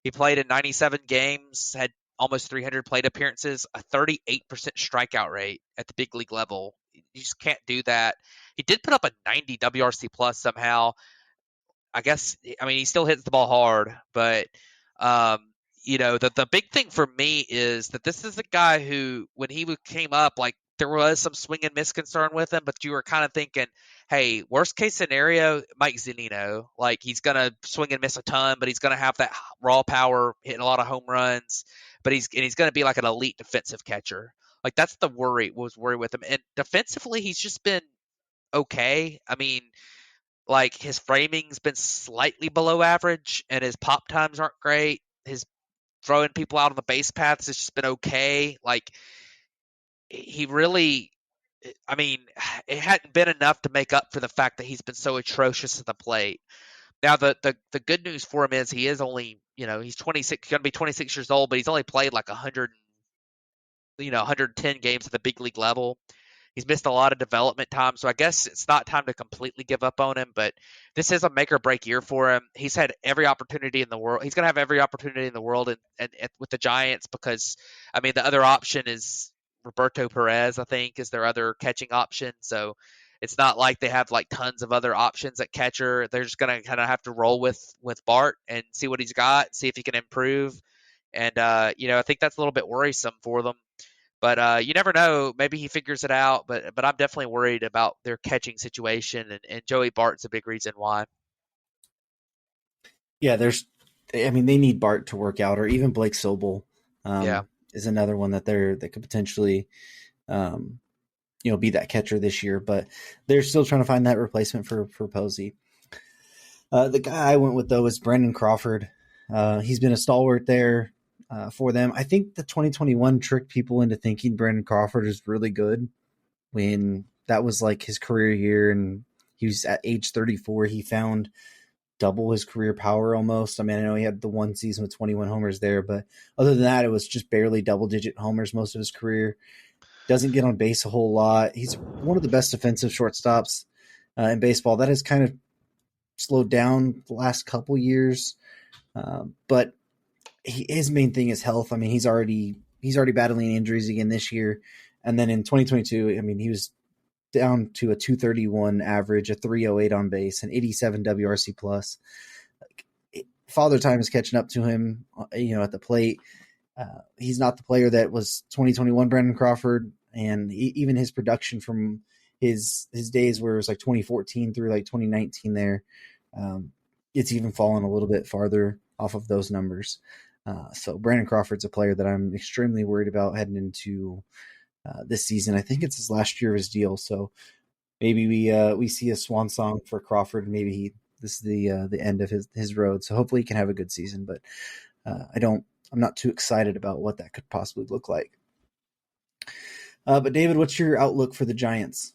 [SPEAKER 3] He played in 97 games, had almost 300 plate appearances, a 38% strikeout rate at the big league level. You just can't do that. He did put up a 90 WRC plus somehow. I guess, I mean, he still hits the ball hard, but the big thing for me is that this is a guy who, when he came up, like, there was some swing and miss concern with him, but you were kind of thinking, hey, worst case scenario, Mike Zunino, like, he's gonna swing and miss a ton, but he's gonna have that raw power, hitting a lot of home runs, but he's gonna be like an elite defensive catcher. Like, that's the worry with him. And defensively, he's just been okay. I mean, like, his framing's been slightly below average, and his pop times aren't great. His throwing people out on the base paths has just been okay. Like, he really, I mean, it hadn't been enough to make up for the fact that he's been so atrocious at the plate. Now, the good news for him is he is only, he's 26, going to be 26 years old, but he's only played like 110 games at the big league level. He's missed a lot of development time, so I guess it's not time to completely give up on him, but this is a make or break year for him. He's had every opportunity in the world. He's going to have every opportunity in the world and with the Giants because, I mean, the other option is Roberto Perez, I think, is their other catching option. So it's not like they have like tons of other options at catcher. They're just going to kind of have to roll with Bart and see what he's got, see if he can improve. And, I think that's a little bit worrisome for them. But you never know. Maybe he figures it out. But I'm definitely worried about their catching situation, and Joey Bart's a big reason why.
[SPEAKER 1] Yeah, they need Bart to work out, or even Blake Sobel is another one that could potentially, be that catcher this year. But they're still trying to find that replacement for Posey. The guy I went with though is Brandon Crawford. He's been a stalwart there for them. I think the 2021 tricked people into thinking Brandon Crawford is really good when that was like his career year, and he was at age 34. He found double his career power almost. I mean, I know he had the one season with 21 homers there, but other than that, it was just barely double-digit homers most of his career. Doesn't get on base a whole lot. He's one of the best defensive shortstops in baseball. That has kind of slowed down the last couple years, but his main thing is health. I mean, he's already battling injuries again this year, and then in 2022, I mean, he was down to a 231 average, a 308 on base, an 87 WRC plus. Father time is catching up to him, at the plate. He's not the player that was 2021 Brandon Crawford, and even his production from his days where it was like 2014 through like 2019 there, it's even fallen a little bit farther off of those numbers. So Brandon Crawford's a player that I'm extremely worried about heading into this season. I think it's his last year of his deal, so maybe we see a swan song for Crawford, and maybe this is the end of his road. So hopefully he can have a good season, but I'm not too excited about what that could possibly look like. But David, what's your outlook for the Giants?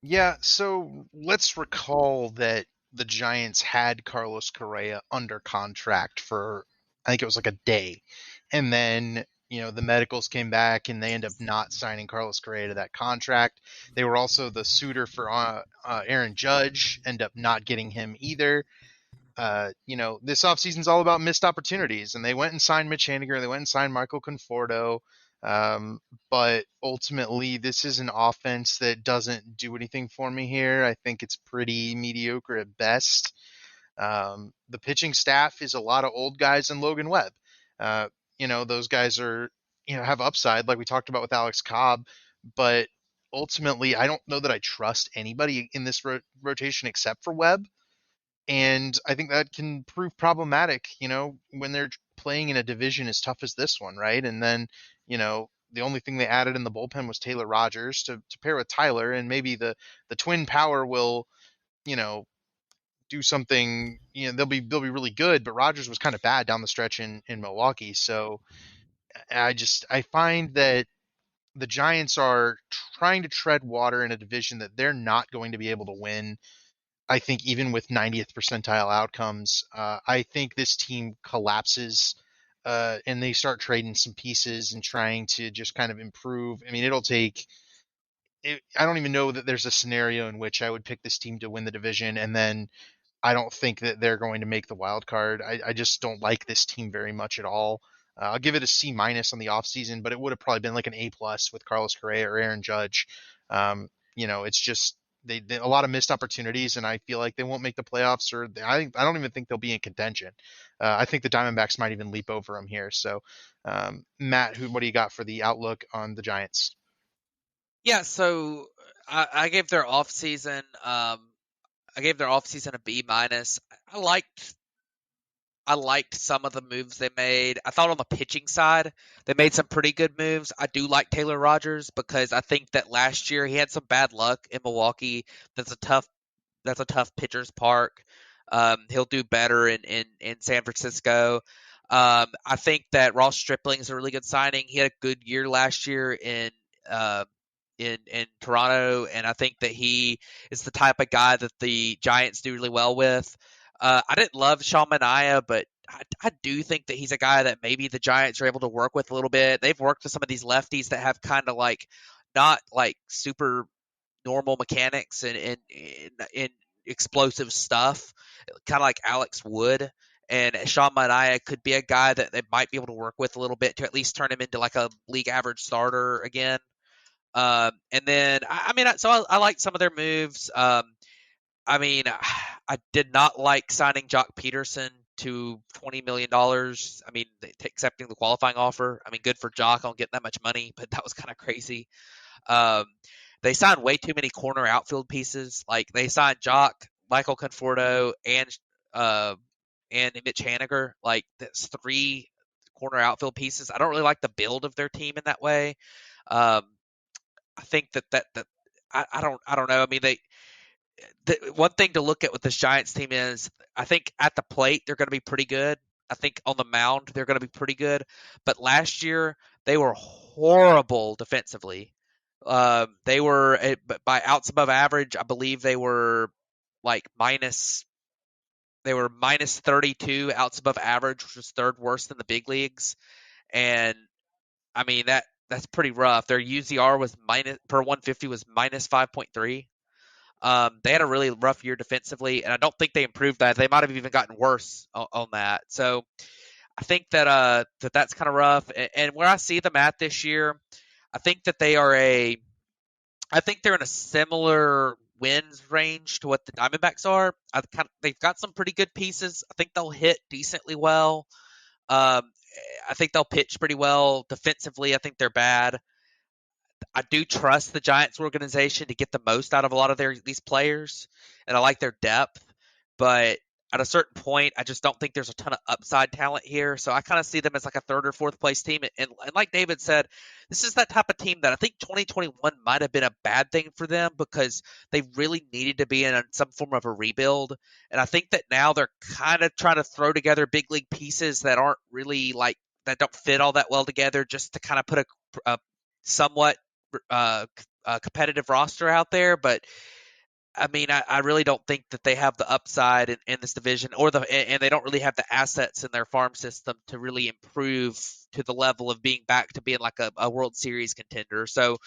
[SPEAKER 2] Yeah, so let's recall that the Giants had Carlos Correa under contract for, I think it was like a day. And then, the medicals came back and they end up not signing Carlos Correa to that contract. They were also the suitor for Aaron Judge, end up not getting him either. This offseason's all about missed opportunities, and they went and signed Mitch Haniger, they went and signed Michael Conforto. But ultimately, this is an offense that doesn't do anything for me here. I think it's pretty mediocre at best. The pitching staff is a lot of old guys and Logan Webb. Those guys are, have upside, like we talked about with Alex Cobb, but ultimately, I don't know that I trust anybody in this rotation except for Webb. And I think that can prove problematic, when they're playing in a division as tough as this one, right? And then, the only thing they added in the bullpen was Taylor Rogers to pair with Tyler, and maybe the twin power will, do something. They'll be really good, but Rogers was kind of bad down the stretch in Milwaukee. So I find that the Giants are trying to tread water in a division that they're not going to be able to win. I think even with 90th percentile outcomes, I think this team collapses and they start trading some pieces and trying to just kind of improve. I mean, I don't even know that there's a scenario in which I would pick this team to win the division, and then I don't think that they're going to make the wild card. I just don't like this team very much at all. I'll give it a C- on the offseason, but it would have probably been like an A+ with Carlos Correa or Aaron Judge. It's just they a lot of missed opportunities, and I feel like they won't make the playoffs, or I don't even think they'll be in contention. I think the Diamondbacks might even leap over them here. So, Matt, what do you got for the outlook on the Giants?
[SPEAKER 3] Yeah, so I gave their offseason a B-. I liked some of the moves they made. I thought on the pitching side, they made some pretty good moves. I do like Taylor Rogers because I think that last year he had some bad luck in Milwaukee. That's a tough pitcher's park. He'll do better in San Francisco. I think that Ross Stripling is a really good signing. He had a good year last year in Toronto, and I think that he is the type of guy that the Giants do really well with. I didn't love Sean Manaea, but I do think that he's a guy that maybe the Giants are able to work with a little bit. They've worked with some of these lefties that have kind of like not like super normal mechanics and explosive stuff, kind of like Alex Wood. And Sean Mania could be a guy that they might be able to work with a little bit to at least turn him into like a league average starter again. And then, I like some of their moves. I mean, I did not like signing Jock Peterson to $20 million. I mean, accepting the qualifying offer. I mean, good for Jock on getting that much money, but that was kind of crazy. Um, they signed way too many corner outfield pieces. Like they signed Jock, Michael Conforto, and Mitch Haniger. Like that's 3 corner outfield pieces. I don't really like the build of their team in that way. Um, I think that I don't know. I mean, the one thing to look at with this Giants team is I think at the plate they're going to be pretty good. I think on the mound they're going to be pretty good. But last year they were horrible defensively. They were by outs above average. I believe they were like minus. They were minus 32 outs above average, which was third worst in the big leagues. And I mean that's pretty rough. Their UZR was minus per 150 was minus 5.3. They had a really rough year defensively, and I don't think they improved that. They might have even gotten worse on that. So I think that that's kind of rough. And where I see them at this year, I think that I think they're in a similar wins range to what the Diamondbacks are. They've got some pretty good pieces. I think they'll hit decently well. Um, I think they'll pitch pretty well defensively. I think they're bad. I do trust the Giants organization to get the most out of a lot of these players, and I like their depth. But at a certain point, I just don't think there's a ton of upside talent here. So I kind of see them as like a third or fourth place team. And like David said, this is that type of team that I think 2021 might have been a bad thing for them because they really needed to be in some form of a rebuild. And I think that now they're kind of trying to throw together big league pieces that aren't really like that don't fit all that well together just to kind of put a somewhat competitive roster out there, but I mean, I really don't think that they have the upside in this division, and they don't really have the assets in their farm system to really improve to the level of being back to being like a World Series contender. So,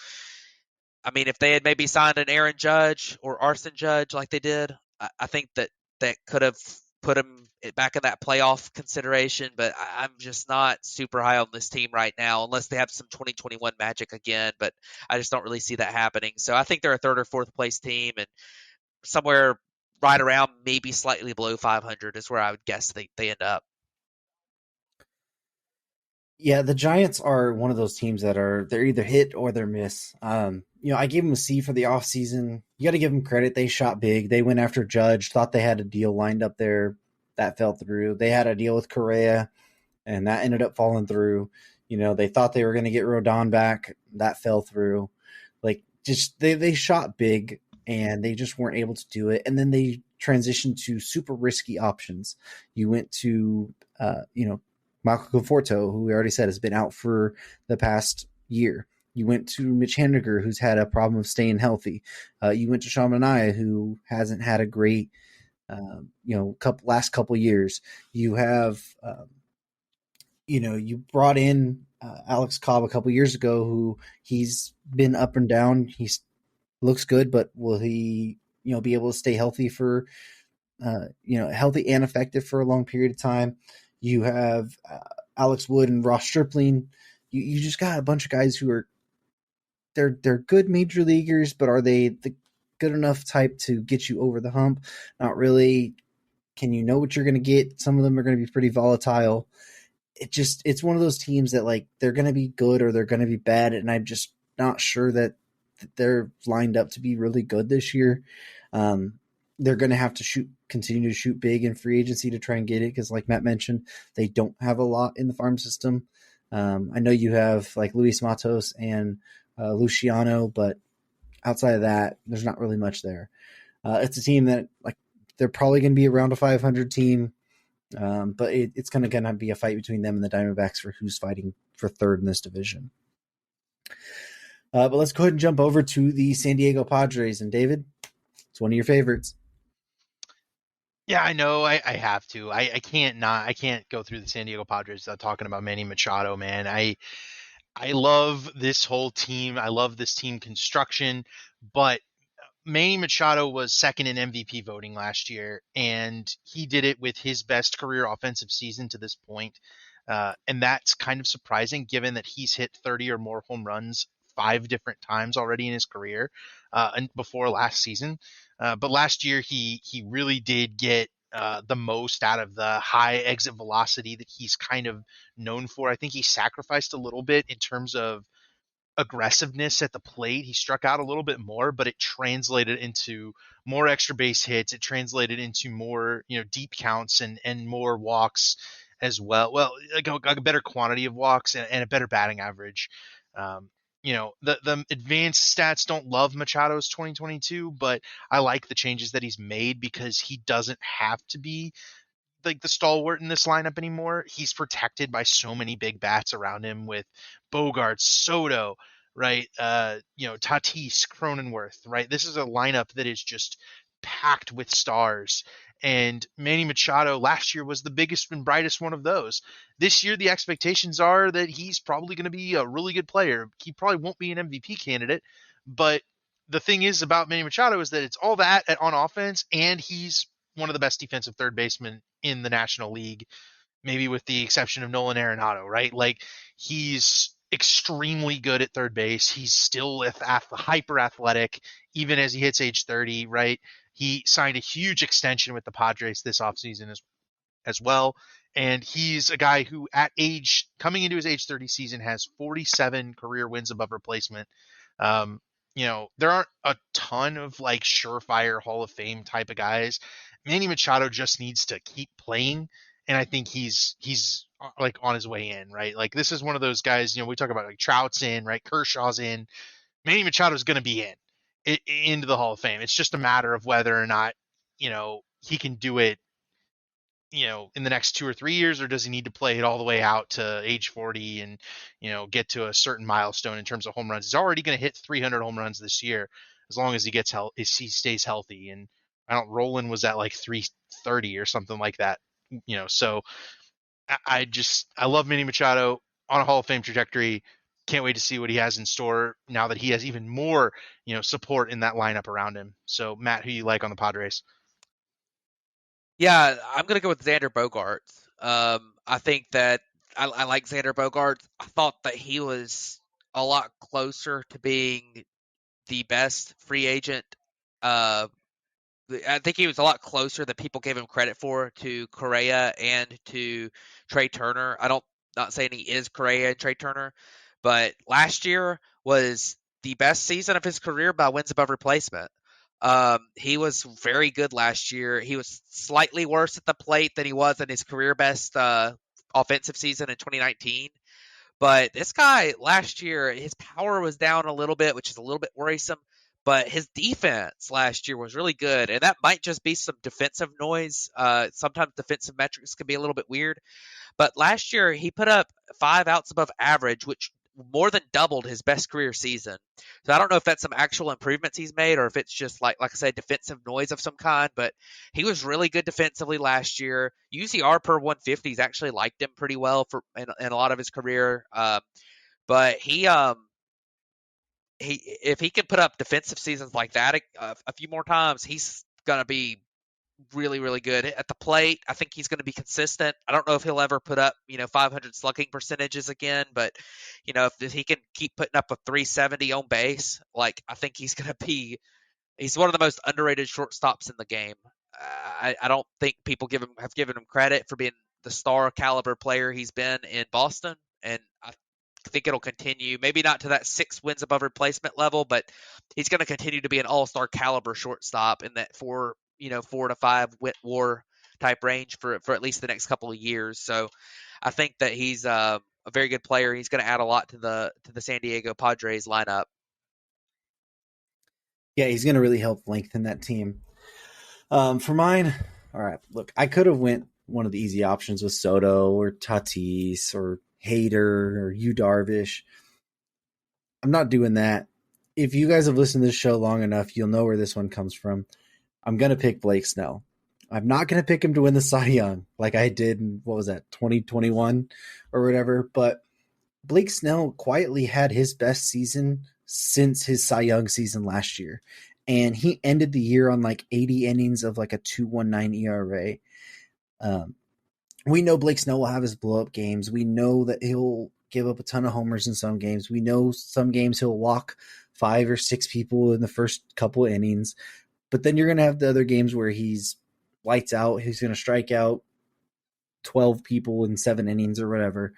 [SPEAKER 3] I mean, if they had maybe signed an Aaron Judge or Arson Judge like they did, I think that could have put them back in that playoff consideration. But I'm just not super high on this team right now, unless they have some 2021 magic again. But I just don't really see that happening. So I think they're a third or fourth place team, and somewhere right around maybe slightly below 500 is where I would guess they end up.
[SPEAKER 1] Yeah, the Giants are one of those teams that they're either hit or they're miss. I gave them a C for the offseason. You got to give them credit. They shot big. They went after Judge, thought they had a deal lined up there. That fell through. They had a deal with Correa, and that ended up falling through. They thought they were going to get Rodon back. That fell through. Like, just they shot big, and they just weren't able to do it. And then they transitioned to super risky options. You went to, Michael Conforto, who we already said has been out for the past year. You went to Mitch Haniger, who's had a problem of staying healthy. You went to Sean Mania, who hasn't had a great, last couple years. You have, you brought in Alex Cobb a couple years ago, who he's been up and down. He's looks good, but will he, be able to stay healthy for, healthy and effective for a long period of time? You have Alex Wood and Ross Stripling. You just got a bunch of guys who are they're good major leaguers, but are they the good enough type to get you over the hump? Not really. Can you know what you're going to get? Some of them are going to be pretty volatile. It's one of those teams that like they're going to be good or they're going to be bad, and I'm just not sure that they're lined up to be really good this year. They're going to have to continue to shoot big in free agency to try and get it because, like Matt mentioned, they don't have a lot in the farm system. I know you have like Luis Matos and Luciano, but outside of that, there's not really much there. It's a team that like they're probably going to be around a 500 team, but it's going to be a fight between them and the Diamondbacks for who's fighting for third in this division. But let's go ahead and jump over to the San Diego Padres. And David, it's one of your favorites.
[SPEAKER 2] Yeah, I know. I have to. I can't go through the San Diego Padres without talking about Manny Machado, man. I love this whole team. I love this team construction, but Manny Machado was second in MVP voting last year, and he did it with his best career offensive season to this point. And that's kind of surprising given that he's hit 30 or more home runs 5 different times already in his career and before last season. But last year, he really did get the most out of the high exit velocity that he's kind of known for. I think he sacrificed a little bit in terms of aggressiveness at the plate. He struck out a little bit more, but it translated into more extra base hits. It translated into more, deep counts and more walks as well. Well, like a better quantity of walks and a better batting average. The advanced stats don't love Machado's 2022, but I like the changes that he's made because he doesn't have to be like the stalwart in this lineup anymore. He's protected by so many big bats around him with Bogarts, Soto, right? Tatis, Cronenworth, right? This is a lineup that is just packed with stars. And Manny Machado last year was the biggest and brightest one of those. This year, the expectations are that he's probably going to be a really good player. He probably won't be an MVP candidate, but the thing is about Manny Machado is that it's all that on offense, and he's one of the best defensive third basemen in the National League, maybe with the exception of Nolan Arenado, right? Like he's extremely good at third base. He's still hyper athletic, even as he hits age 30, right? He signed a huge extension with the Padres this offseason as well. And he's a guy who coming into his age 30 season has 47 career wins above replacement. Um, there aren't a ton of like surefire Hall of Fame type of guys. Manny Machado just needs to keep playing, and I think he's like on his way in, right? Like this is one of those guys. We talk about like Trout's in, right? Kershaw's in. Manny Machado's going to be into the Hall of Fame. It's just a matter of whether or not he can do it in the next 2 or 3 years, or does he need to play it all the way out to age 40 and, get to a certain milestone in terms of home runs? He's already going to hit 300 home runs this year as long as he stays healthy. And Roland was at like 330 or something like that, so I love Manny Machado on a Hall of Fame trajectory. Can't wait to see what he has in store now that he has even more, support in that lineup around him. So Matt, who you like on the Padres?
[SPEAKER 3] Yeah, I'm gonna go with Xander Bogaerts. I think that I like Xander Bogaerts. I thought that he was a lot closer to being the best free agent. Uh, I think he was a lot closer than people gave him credit for to Correa and to Trey Turner. Not saying he is Correa and Trey Turner, but last year was the best season of his career by wins above replacement. He was very good last year. He was slightly worse at the plate than he was in his career best offensive season in 2019. But this guy last year, his power was down a little bit, which is a little bit worrisome. But his defense last year was really good, and that might just be some defensive noise. Sometimes defensive metrics can be a little bit weird. But last year, he put up 5 outs above average, which more than doubled his best career season. So I don't know if that's some actual improvements he's made or if it's just like I said, defensive noise of some kind. But he was really good defensively last year. UZR per 150s actually liked him pretty well in a lot of his career. But if he can put up defensive seasons like that a few more times, he's gonna be really, really good at the plate. I think he's going to be consistent. I don't know if he'll ever put up, 500 slugging percentages again, but if he can keep putting up a 370 on base, like I think he's going to be. He's one of the most underrated shortstops in the game. I don't think people have given him credit for being the star caliber player he's been in Boston, and I think it'll continue. Maybe not to that 6 wins above replacement level, but he's going to continue to be an all-star caliber shortstop in that 4 to 5 WAR type range for at least the next couple of years. So I think that he's a very good player. He's going to add a lot to the San Diego Padres lineup.
[SPEAKER 1] Yeah, he's going to really help lengthen that team. For mine, all right, look, I could have went one of the easy options with Soto or Tatis or Hader or Yu Darvish. I'm not doing that. If you guys have listened to this show long enough, you'll know where this one comes from. I'm going to pick Blake Snell. I'm not going to pick him to win the Cy Young like I did in, what was that, 2021 or whatever. But Blake Snell quietly had his best season since his Cy Young season last year. And he ended the year on like 80 innings of like a 2.19 ERA. We know Blake Snell will have his blow up games. We know that he'll give up a ton of homers in some games. We know some games he'll walk 5 or 6 people in the first couple of innings. But then you're going to have the other games where he's lights out. He's going to strike out 12 people in 7 innings or whatever.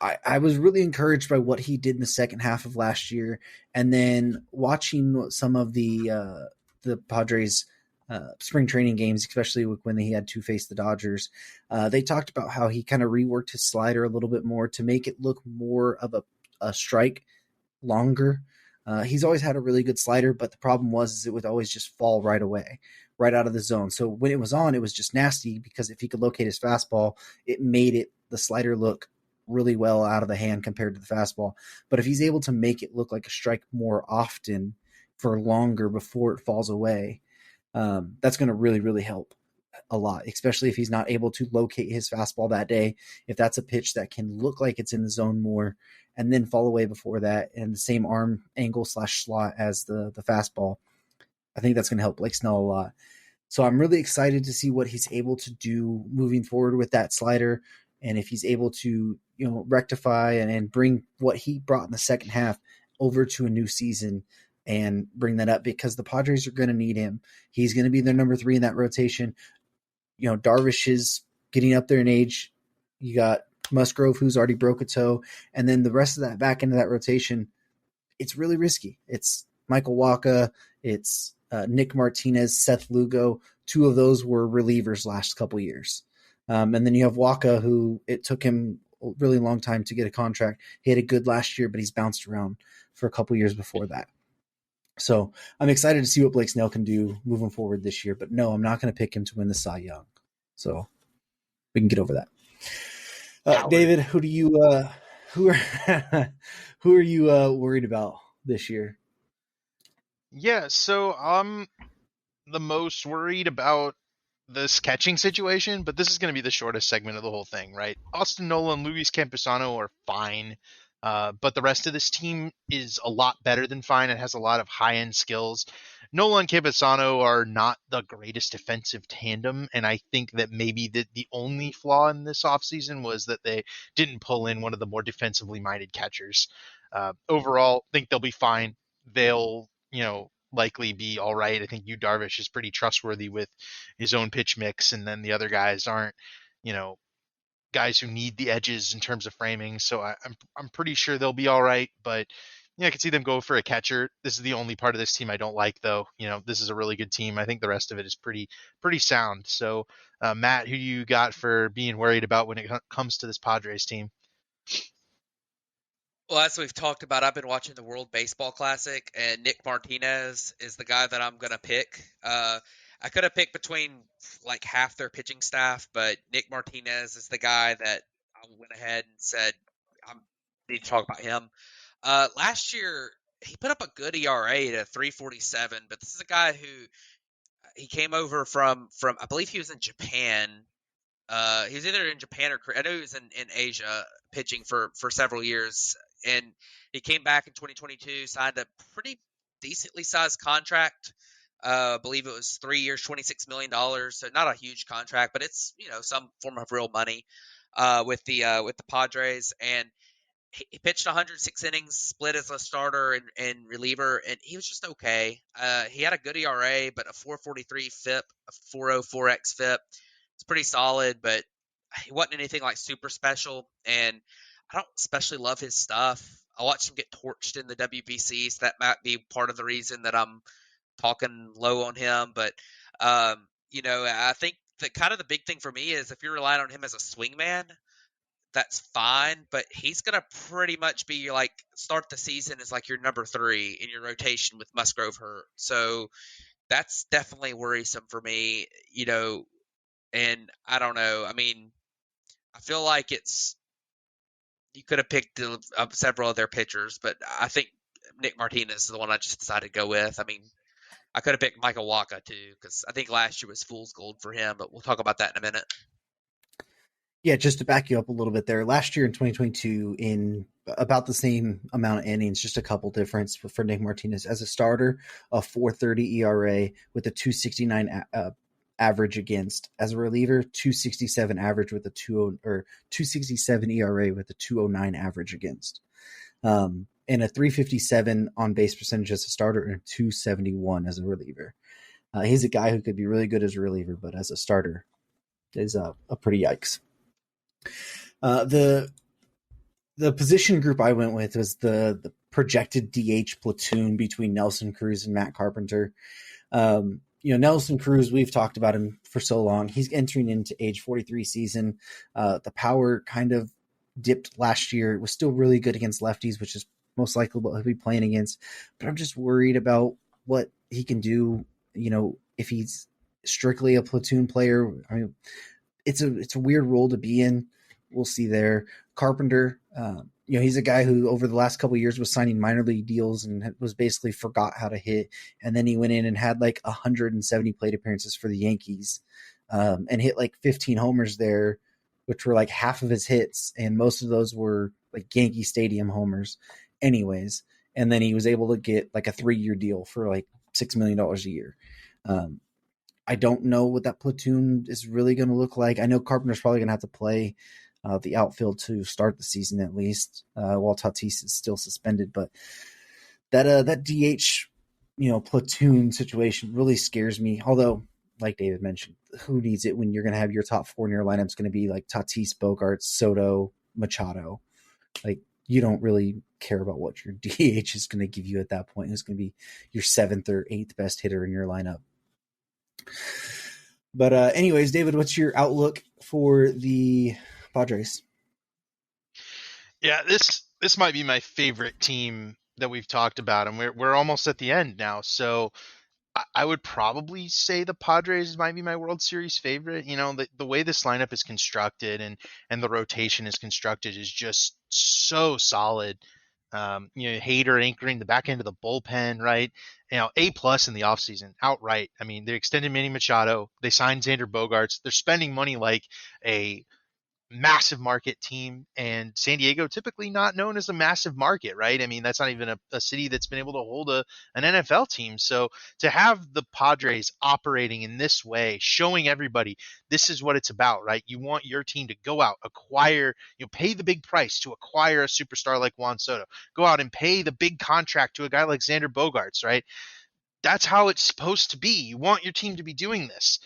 [SPEAKER 1] I was really encouraged by what he did in the second half of last year, and then watching some of the Padres spring training games, especially when he had to face the Dodgers. They talked about how he kind of reworked his slider a little bit more to make it look more of a strike longer. He's always had a really good slider, but the problem was it would always just fall right away, right out of the zone. So when it was on, it was just nasty because if he could locate his fastball, it made the slider look really well out of the hand compared to the fastball. But if he's able to make it look like a strike more often for longer before it falls away, that's going to really, really help a lot, especially if he's not able to locate his fastball that day. If that's a pitch that can look like it's in the zone more and then fall away before that and the same arm angle / slot as the fastball, I think that's going to help Blake Snell a lot. So I'm really excited to see what he's able to do moving forward with that slider. And if he's able to, rectify and bring what he brought in the second half over to a new season and bring that up, because the Padres are going to need him. He's going to be their number 3 in that rotation. Darvish is getting up there in age. You got Musgrove, who's already broke a toe. And then the rest of that back end of that rotation, it's really risky. It's Michael Wacha. It's Nick Martinez, Seth Lugo. 2 of those were relievers last couple years. And then you have Wacha, who it took him a really long time to get a contract. He had a good last year, but he's bounced around for a couple years before that. So I'm excited to see what Blake Snell can do moving forward this year. But no, I'm not going to pick him to win the Cy Young. So we can get over that. David, who are you worried about this year?
[SPEAKER 2] Yeah, so I'm the most worried about this catching situation, but this is going to be the shortest segment of the whole thing, right? Austin Nola, Luis Campusano are fine, but the rest of this team is a lot better than fine. It has a lot of high-end skills. Nola and Campusano are not the greatest defensive tandem, and I think that maybe the only flaw in this offseason was that they didn't pull in one of the more defensively minded catchers. Overall, I think they'll be fine. They'll, likely be all right. I think Yu Darvish is pretty trustworthy with his own pitch mix, and then the other guys aren't, guys who need the edges in terms of framing. So I'm pretty sure they'll be all right. But I could see them go for a catcher. This is the only part of this team I don't like, though. This is a really good team. I think the rest of it is pretty sound. So Matt, who you got for being worried about when it comes to this Padres team?
[SPEAKER 3] Well, as we've talked about, I've been watching the World Baseball Classic, and Nick Martinez is the guy that I'm going to pick. I could have picked between like half their pitching staff, but Nick Martinez is the guy that I went ahead and said I need to talk about him. Last year, he put up a good ERA at 3.47, but this is a guy who he came over from I believe he was in Japan. He was either in Japan or I know he was in Asia pitching for several years, and he came back in 2022, signed a pretty decently sized contract. I believe it was 3 years, $26 million. So not a huge contract, but it's some form of real money with the Padres. And he pitched 106 innings, split as a starter and reliever, and he was just okay. He had a good ERA, but a 4.43 FIP, a 4.04 xFIP. It's pretty solid, but he wasn't anything like super special. And I don't especially love his stuff. I watched him get torched in the WBC, so that might be part of the reason that I'm talking low on him. But I think that kind of the big thing for me is if you're relying on him as a swingman, that's fine, but he's going to pretty much be like start the season as like your number 3 in your rotation with Musgrove hurt. So that's definitely worrisome for me, and I don't know. I mean, I feel like you could have picked several of their pitchers, but I think Nick Martinez is the one I just decided to go with. I mean, I could have picked Michael Waka too, because I think last year was fool's gold for him, but we'll talk about that in a minute.
[SPEAKER 1] Yeah, just to back you up a little bit there, last year in 2022, in about the same amount of innings, just a couple difference for Nick Martinez as a starter, a 4.30 ERA with a 2.69 average against. As a reliever, 2.67 average with a 2.67 ERA with a 2.09 average against. And a 3.57 on base percentage as a starter and a 2.71 as a reliever. He's a guy who could be really good as a reliever, but as a starter is a pretty yikes. The position group I went with was the projected DH platoon between Nelson Cruz and Matt Carpenter. Nelson Cruz, we've talked about him for so long. He's entering into age 43 season. The power kind of dipped last year. It was still really good against lefties, which is most likely what he'll be playing against. But I'm just worried about what he can do, if he's strictly a platoon player. I mean, it's a weird role to be in. We'll see there. Carpenter, he's a guy who over the last couple of years was signing minor league deals and was basically forgot how to hit. And then he went in and had like 170 plate appearances for the Yankees and hit like 15 homers there, which were like half of his hits. And most of those were like Yankee Stadium homers anyways. And then he was able to get like a 3-year deal for like $6 million a year. I don't know what that platoon is really going to look like. I know Carpenter's probably going to have to play the outfield to start the season at least, while Tatis is still suspended. But that DH, platoon situation really scares me. Although, like David mentioned, who needs it when you're going to have your top 4 in your lineup is going to be like Tatis, Bogaerts, Soto, Machado. Like, you don't really care about what your DH is going to give you at that point. It's going to be your 7th or 8th best hitter in your lineup. But anyways, David, what's your outlook for the Padres?
[SPEAKER 2] Yeah, this might be my favorite team that we've talked about, and we're almost at the end now. So I would probably say the Padres might be my World Series favorite. The way this lineup is constructed and the rotation is constructed is just so solid. Hader anchoring the back end of the bullpen, right? A+ in the offseason, outright. I mean, they extended Manny Machado. They signed Xander Bogaerts. They're spending money like a massive market team, and San Diego typically not known as a massive market, right? I mean, that's not even a city that's been able to hold an NFL team. So to have the Padres operating in this way, showing everybody this is what it's about, right? You want your team to go out, acquire, pay the big price to acquire a superstar like Juan Soto, go out and pay the big contract to a guy like Xander Bogaerts, right? That's how it's supposed to be. You want your team to be doing this.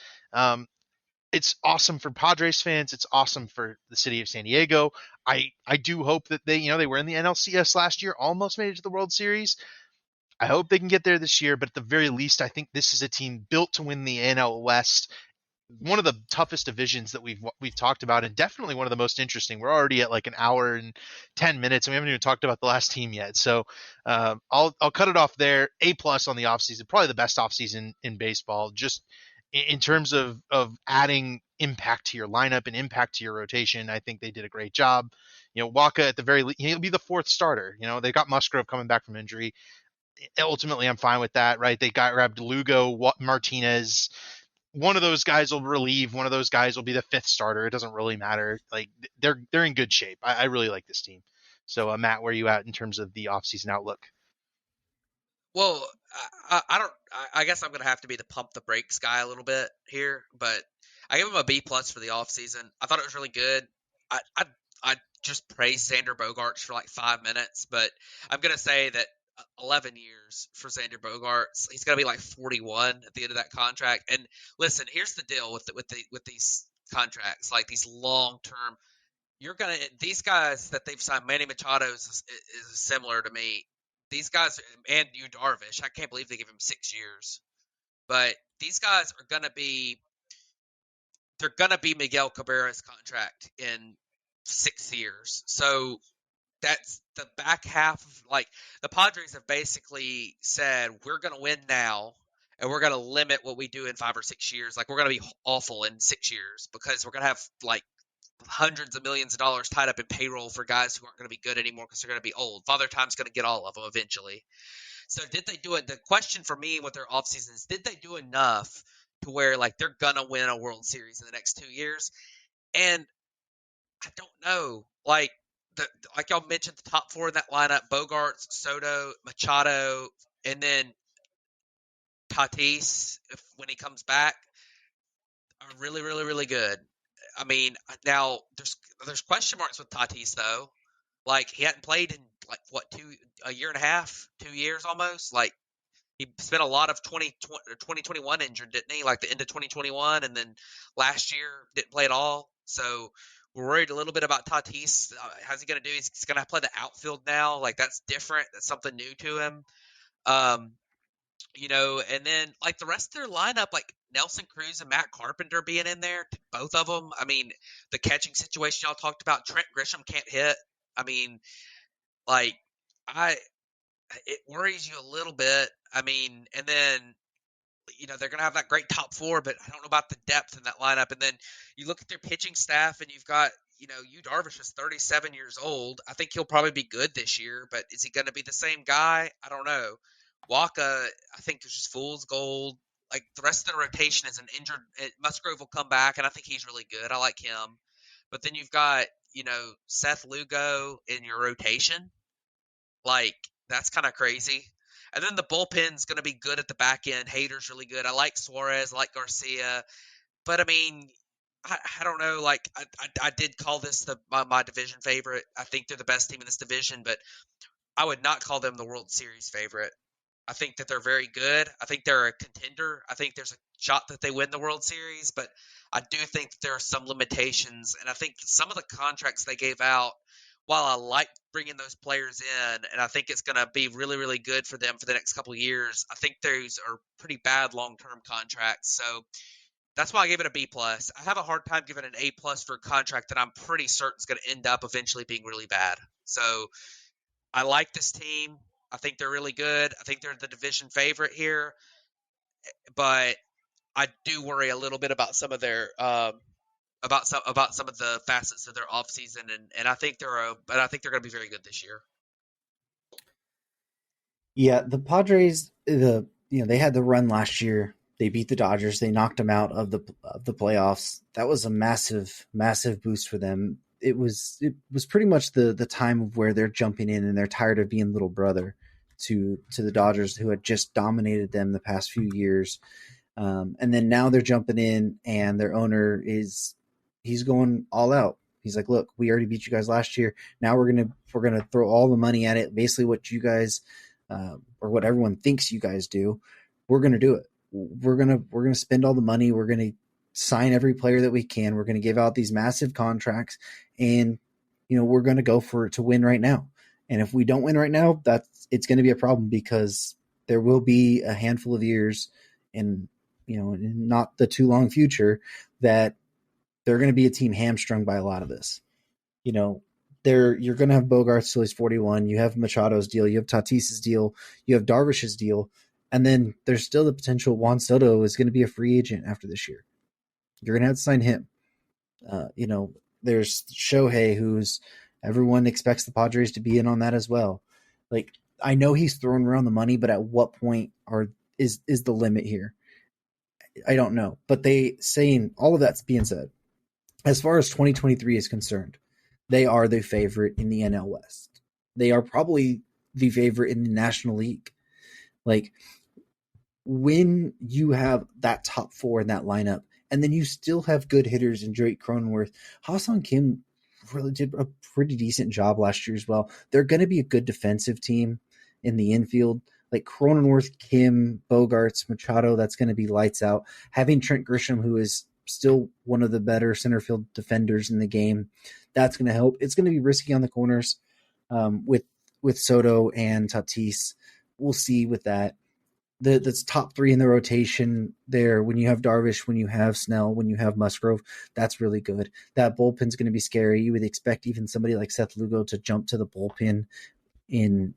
[SPEAKER 2] It's awesome for Padres fans. It's awesome for the city of San Diego. I do hope that they were in the NLCS last year, almost made it to the World Series. I hope they can get there this year, but at the very least, I think this is a team built to win the NL West. One of the toughest divisions that we've talked about, and definitely one of the most interesting. We're already at like an hour and 10 minutes, and we haven't even talked about the last team yet. So I'll cut it off there. A+ on the offseason, probably the best offseason in baseball. Just in terms of adding impact to your lineup and impact to your rotation, I think they did a great job. Waka at the very least, he'll be the 4th starter. They got Musgrove coming back from injury. Ultimately, I'm fine with that, right? They grabbed Lugo, Martinez. One of those guys will relieve. One of those guys will be the 5th starter. It doesn't really matter. Like, they're in good shape. I really like this team. So, Matt, where are you at in terms of the offseason outlook?
[SPEAKER 3] Well, I don't. I guess I'm gonna have to be the pump the brakes guy a little bit here, but I give him a B+ for the offseason. I thought it was really good. I just praised Xander Bogaerts for like 5 minutes, but I'm gonna say that 11 years for Xander Bogaerts. He's gonna be like 41 at the end of that contract. And listen, here's the deal with these contracts, like these long term. These guys that they've signed. Manny Machado is similar to me. These guys, and you Darvish, I can't believe they give him 6 years. But these guys are gonna be Miguel Cabrera's contract in 6 years. So that's the back half of, like, the Padres have basically said we're going to win now and we're going to limit what we do in 5 or 6 years. Like, we're going to be awful in 6 years because we're going to have like hundreds of millions of dollars tied up in payroll for guys who aren't going to be good anymore because they're going to be old. Father Time's going to get all of them eventually. So did they do it? The question for me with their offseason is, did they do enough to where like they're going to win a World Series in the next 2 years? And I don't know. Like y'all mentioned, the top four in that lineup: Bogarts, Soto, Machado, and then Tatis, when he comes back, are really, really, really good. I mean, now there's question marks with Tatis though. Like he hadn't played in like what a year and a half, 2 years almost. Like he spent a lot of 2021 injured, didn't he? Like the end of 2021, and then last year didn't play at all. So we're worried a little bit about Tatis. How's he going to do? He's going to play the outfield now. Like that's different. That's something new to him. Um, and then like the rest of their lineup, like Nelson Cruz and Matt Carpenter being in there, both of them. I mean, the catching situation y'all talked about, Trent Grisham can't hit. I mean, like it worries you a little bit. I mean, and then they're going to have that great top four, but I don't know about the depth in that lineup. And then you look at their pitching staff, and you've got Yu Darvish is 37 years old. I think he'll probably be good this year, but is he going to be the same guy? I don't know. Waka, I think is just fool's gold. Like the rest of the rotation is an injured. Musgrove will come back, and I think he's really good. I like him. But then you've got Seth Lugo in your rotation. Like that's kind of crazy. And then the bullpen's going to be good at the back end. Hader's really good. I like Suarez. I like Garcia. But I mean, I don't know. Like I did call this my division favorite. I think they're the best team in this division, but I would not call them the World Series favorite. I think that they're very good. I think they're a contender. I think there's a shot that they win the World Series, but I do think that there are some limitations. And I think some of the contracts they gave out, while I like bringing those players in, and I think it's going to be really, really good for them for the next couple of years, I think those are pretty bad long-term contracts. So that's why I gave it a B+. I have a hard time giving an A+ for a contract that I'm pretty certain is going to end up eventually being really bad. So I like this team. I think they're really good. I think they're the division favorite here, but I do worry a little bit about some of their about some of the facets of their offseason, and I think they're going to be very good this year.
[SPEAKER 1] Yeah, the Padres, they had the run last year. They beat the Dodgers. They knocked them out of the playoffs. That was a massive, massive boost for them. It was pretty much the time of where they're jumping in and they're tired of being little brother to the Dodgers, who had just dominated them the past few years. And then now they're jumping in, and their owner he's going all out. He's like, look, we already beat you guys last year. Now we're gonna throw all the money at it. Basically, what you guys or what everyone thinks you guys do, we're gonna do it. We're gonna spend all the money. We're gonna sign every player that we can. We're gonna give out these massive contracts, and we're gonna go for it to win right now. And if we don't win right now, it's going to be a problem, because there will be a handful of years in not the too long future that they're going to be a team hamstrung by a lot of this. You're going to have Bogarts till he's 41. You have Machado's deal. You have Tatis's deal. You have Darvish's deal. And then there's still the potential Juan Soto is going to be a free agent after this year. You're going to have to sign him. There's Shohei, who's everyone expects the Padres to be in on that as well. Like, I know he's throwing around the money, but at what point is the limit here? I don't know. But all of that's being said, as far as 2023 is concerned, they are the favorite in the NL West. They are probably the favorite in the National League. Like, when you have that top four in that lineup, and then you still have good hitters in Drake Cronenworth, Ha-Seong Kim really did a pretty decent job last year as well. They're going to be a good defensive team in the infield. Like Cronenworth, Kim, Bogarts, Machado, that's going to be lights out. Having Trent Grisham, who is still one of the better center field defenders in the game, that's going to help. It's going to be risky on the corners with Soto and Tatis. We'll see with that. That's top three in the rotation there. When you have Darvish, when you have Snell, when you have Musgrove, that's really good. That bullpen's going to be scary. You would expect even somebody like Seth Lugo to jump to the bullpen in,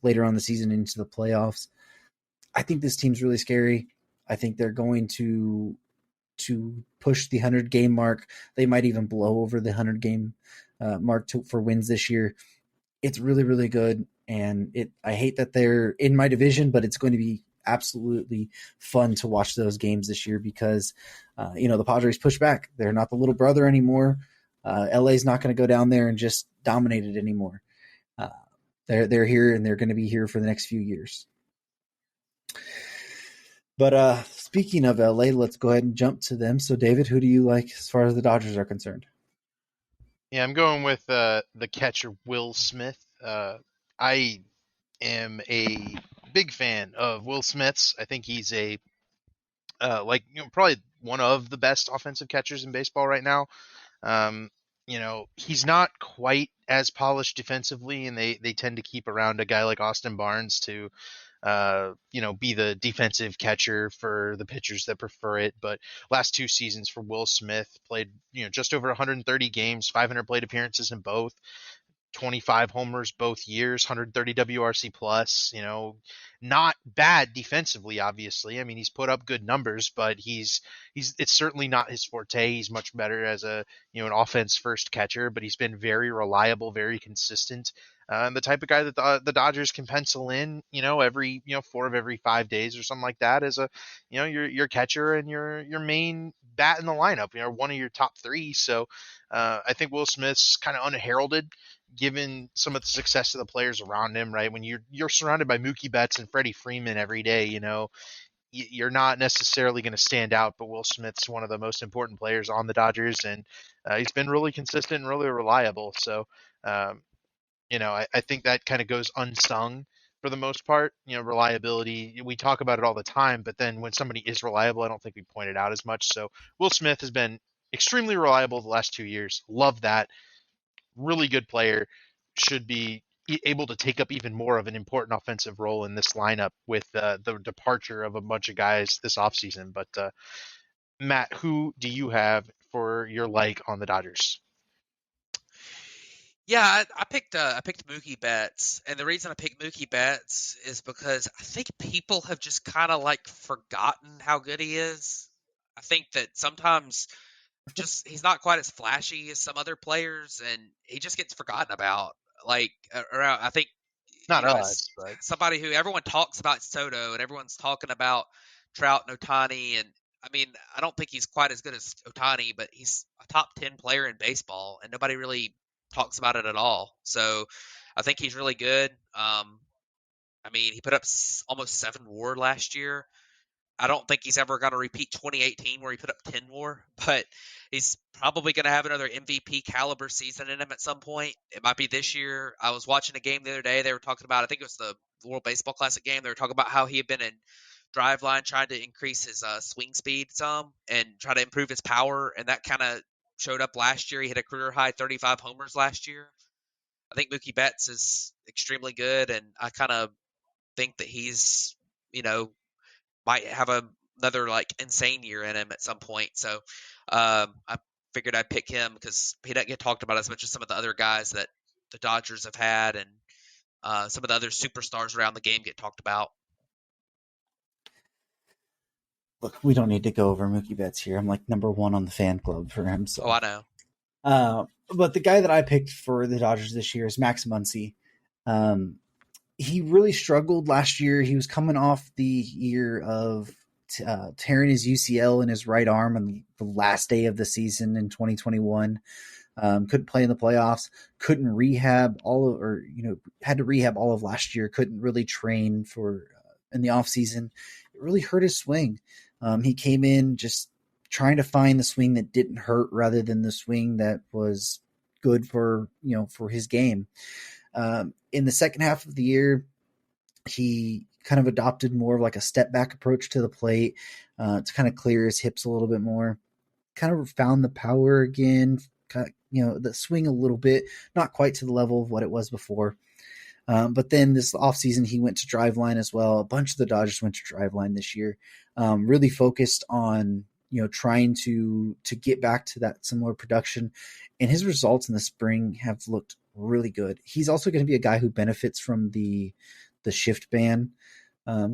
[SPEAKER 1] later on the season into the playoffs. I think this team's really scary. I think they're going to to push the 100-game mark. They might even blow over the 100-game mark for wins this year. It's really, really good. And I hate that they're in my division, but it's going to be absolutely fun to watch those games this year because, the Padres push back. They're not the little brother anymore. LA's not going to go down there and just dominate it anymore. They're here, and they're going to be here for the next few years. But speaking of LA, let's go ahead and jump to them. So, David, who do you like as far as the Dodgers are concerned?
[SPEAKER 2] Yeah, I'm going with the catcher Will Smith. I am a big fan of Will Smith's. I think he's probably one of the best offensive catchers in baseball right now. He's not quite as polished defensively, and they tend to keep around a guy like Austin Barnes to be the defensive catcher for the pitchers that prefer it. But last 2 seasons for Will Smith, played just over 130 games, 500 plate appearances in both, 25 homers both years, 130 WRC plus, not bad defensively, obviously. I mean, he's put up good numbers, but it's certainly not his forte. He's much better as an offense first catcher, but he's been very reliable, very consistent. And the type of guy that the Dodgers can pencil in, every, 4 of every 5 days or something like that as your catcher and your main bat in the lineup, one of your top 3. So I think Will Smith's kind of unheralded, given some of the success of the players around him, right? When you're surrounded by Mookie Betts and Freddie Freeman every day, you're not necessarily going to stand out, but Will Smith's one of the most important players on the Dodgers, and he's been really consistent and really reliable. So, I think that kind of goes unsung for the most part. Reliability, we talk about it all the time, but then when somebody is reliable, I don't think we point it out as much. So Will Smith has been extremely reliable the last 2 years. Love that. Really good player, should be able to take up even more of an important offensive role in this lineup with the departure of a bunch of guys this offseason. But Matt, who do you have for your on the Dodgers?
[SPEAKER 3] Yeah, I picked Mookie Betts, and the reason I picked Mookie Betts is because I think people have just kind of forgotten how good he is. I think that sometimes he's not quite as flashy as some other players, and he just gets forgotten about. Around, I think,
[SPEAKER 2] not us, but
[SPEAKER 3] somebody who everyone talks about Soto, and everyone's talking about Trout and Ohtani, and I mean, I don't think he's quite as good as Ohtani, but he's a top 10 player in baseball, and nobody really talks about it at all. So I think he's really good. I mean, he put up almost 7 WAR last year. I don't think he's ever going to repeat 2018 where he put up 10 WAR, but he's probably going to have another MVP caliber season in him at some point. It might be this year. I was watching a game the other day. They were talking about, I think it was the World Baseball Classic game. They were talking about how he had been in drive line trying to increase his swing speed some and try to improve his power, and that kind of showed up last year. He hit a career high 35 homers last year. I think Mookie Betts is extremely good, and I kind of think that he's, might have another insane year in him at some point. So I figured I'd pick him because he doesn't get talked about as much as some of the other guys that the Dodgers have had, and some of the other superstars around the game get talked about.
[SPEAKER 1] Look, we don't need to go over Mookie Betts here. I'm number 1 on the fan club for him. So.
[SPEAKER 3] Oh, I know.
[SPEAKER 1] But the guy that I picked for the Dodgers this year is Max Muncy. He really struggled last year. He was coming off the year of tearing his UCL in his right arm on the last day of the season in 2021. Couldn't play in the playoffs. Couldn't rehab had to rehab all of last year. Couldn't really train for in the offseason. It really hurt his swing. He came in just trying to find the swing that didn't hurt rather than the swing that was good for his game. In the second half of the year, he kind of adopted more of a step back approach to the plate to kind of clear his hips a little bit more. Kind of found the power again, the swing a little bit, not quite to the level of what it was before. But then this offseason, he went to driveline as well. A bunch of the Dodgers went to driveline this year, really focused on trying to get back to that similar production. And his results in the spring have looked really good. He's also going to be a guy who benefits from the shift ban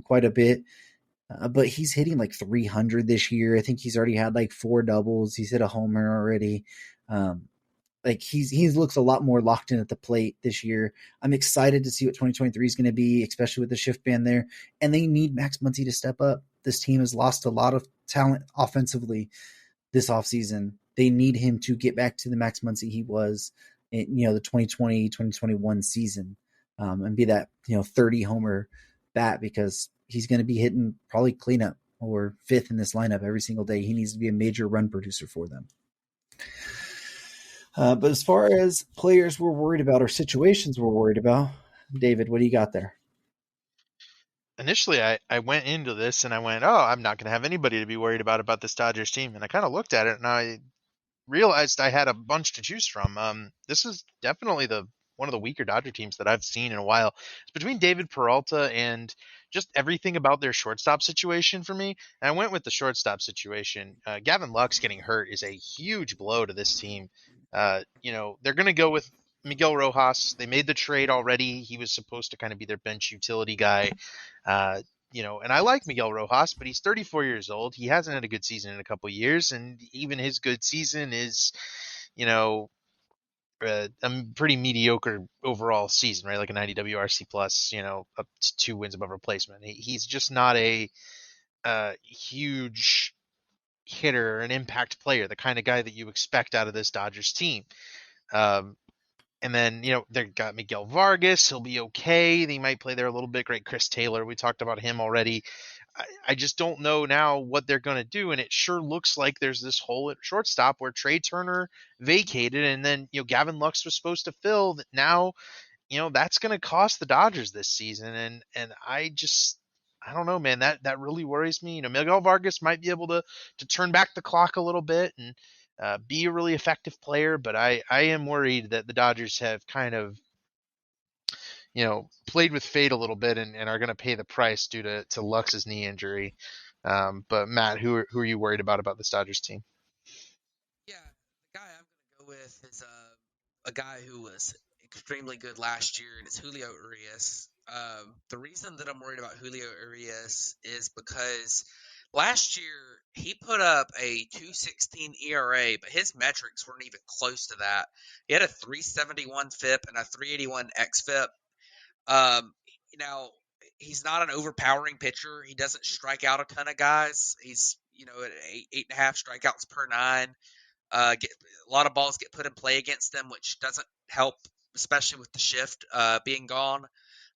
[SPEAKER 1] quite a bit. but he's hitting like 300 this year. I think he's already had like 4 doubles. He's hit a homer already. Like he looks a lot more locked in at the plate this year. I'm excited to see what 2023 is going to be, especially with the shift ban there. And they need Max Muncy to step up. This team has lost a lot of talent offensively this offseason. They need him to get back to the Max Muncy he was in, the 2020, 2021 season, and be that, 30 homer bat, because he's going to be hitting probably cleanup or fifth in this lineup every single day. He needs to be a major run producer for them. But as far as players we're worried about or situations we're worried about, David, what do you got there?
[SPEAKER 2] Initially, I went into this and I went, oh, I'm not going to have anybody to be worried about this Dodgers team. And I kind of looked at it and I realized I had a bunch to choose from. This is definitely one of the weaker Dodger teams that I've seen in a while. It's between David Peralta and just everything about their shortstop situation for me. And I went with the shortstop situation. Gavin Lux getting hurt is a huge blow to this team. They're going to go with Miguel Rojas. They made the trade already. He was supposed to kind of be their bench utility guy. And I like Miguel Rojas, but he's 34 years old. He hasn't had a good season in a couple of years, and even his good season is, a pretty mediocre overall season, right? Like a 90 WRC plus, up to 2 wins above replacement. He's just not a huge hitter, an impact player, the kind of guy that you expect out of this Dodgers team. And then, they've got Miguel Vargas. He'll be okay. They might play there a little bit. Great Chris Taylor. We talked about him already. I just don't know now what they're going to do. And it sure looks like there's this hole at shortstop where Trey Turner vacated. And then, Gavin Lux was supposed to fill that now, that's going to cost the Dodgers this season. And I don't know, man, that really worries me. Miguel Vargas might be able to turn back the clock a little bit and be a really effective player, but I am worried that the Dodgers have kind of, played with fate a little bit and are going to pay the price due to Lux's knee injury. But Matt, who are you worried about this Dodgers team?
[SPEAKER 3] Yeah, the guy I'm going to go with is a guy who was extremely good last year, and it's Julio Urias. The reason that I'm worried about Julio Urias is because last year he put up a 2.16 ERA, but his metrics weren't even close to that. He had a 3.71 FIP and a 3.81 xFIP. Now he's not an overpowering pitcher. He doesn't strike out a ton of guys. He's at 8.5 strikeouts per 9. A lot of balls get put in play against them, which doesn't help, especially with the shift being gone.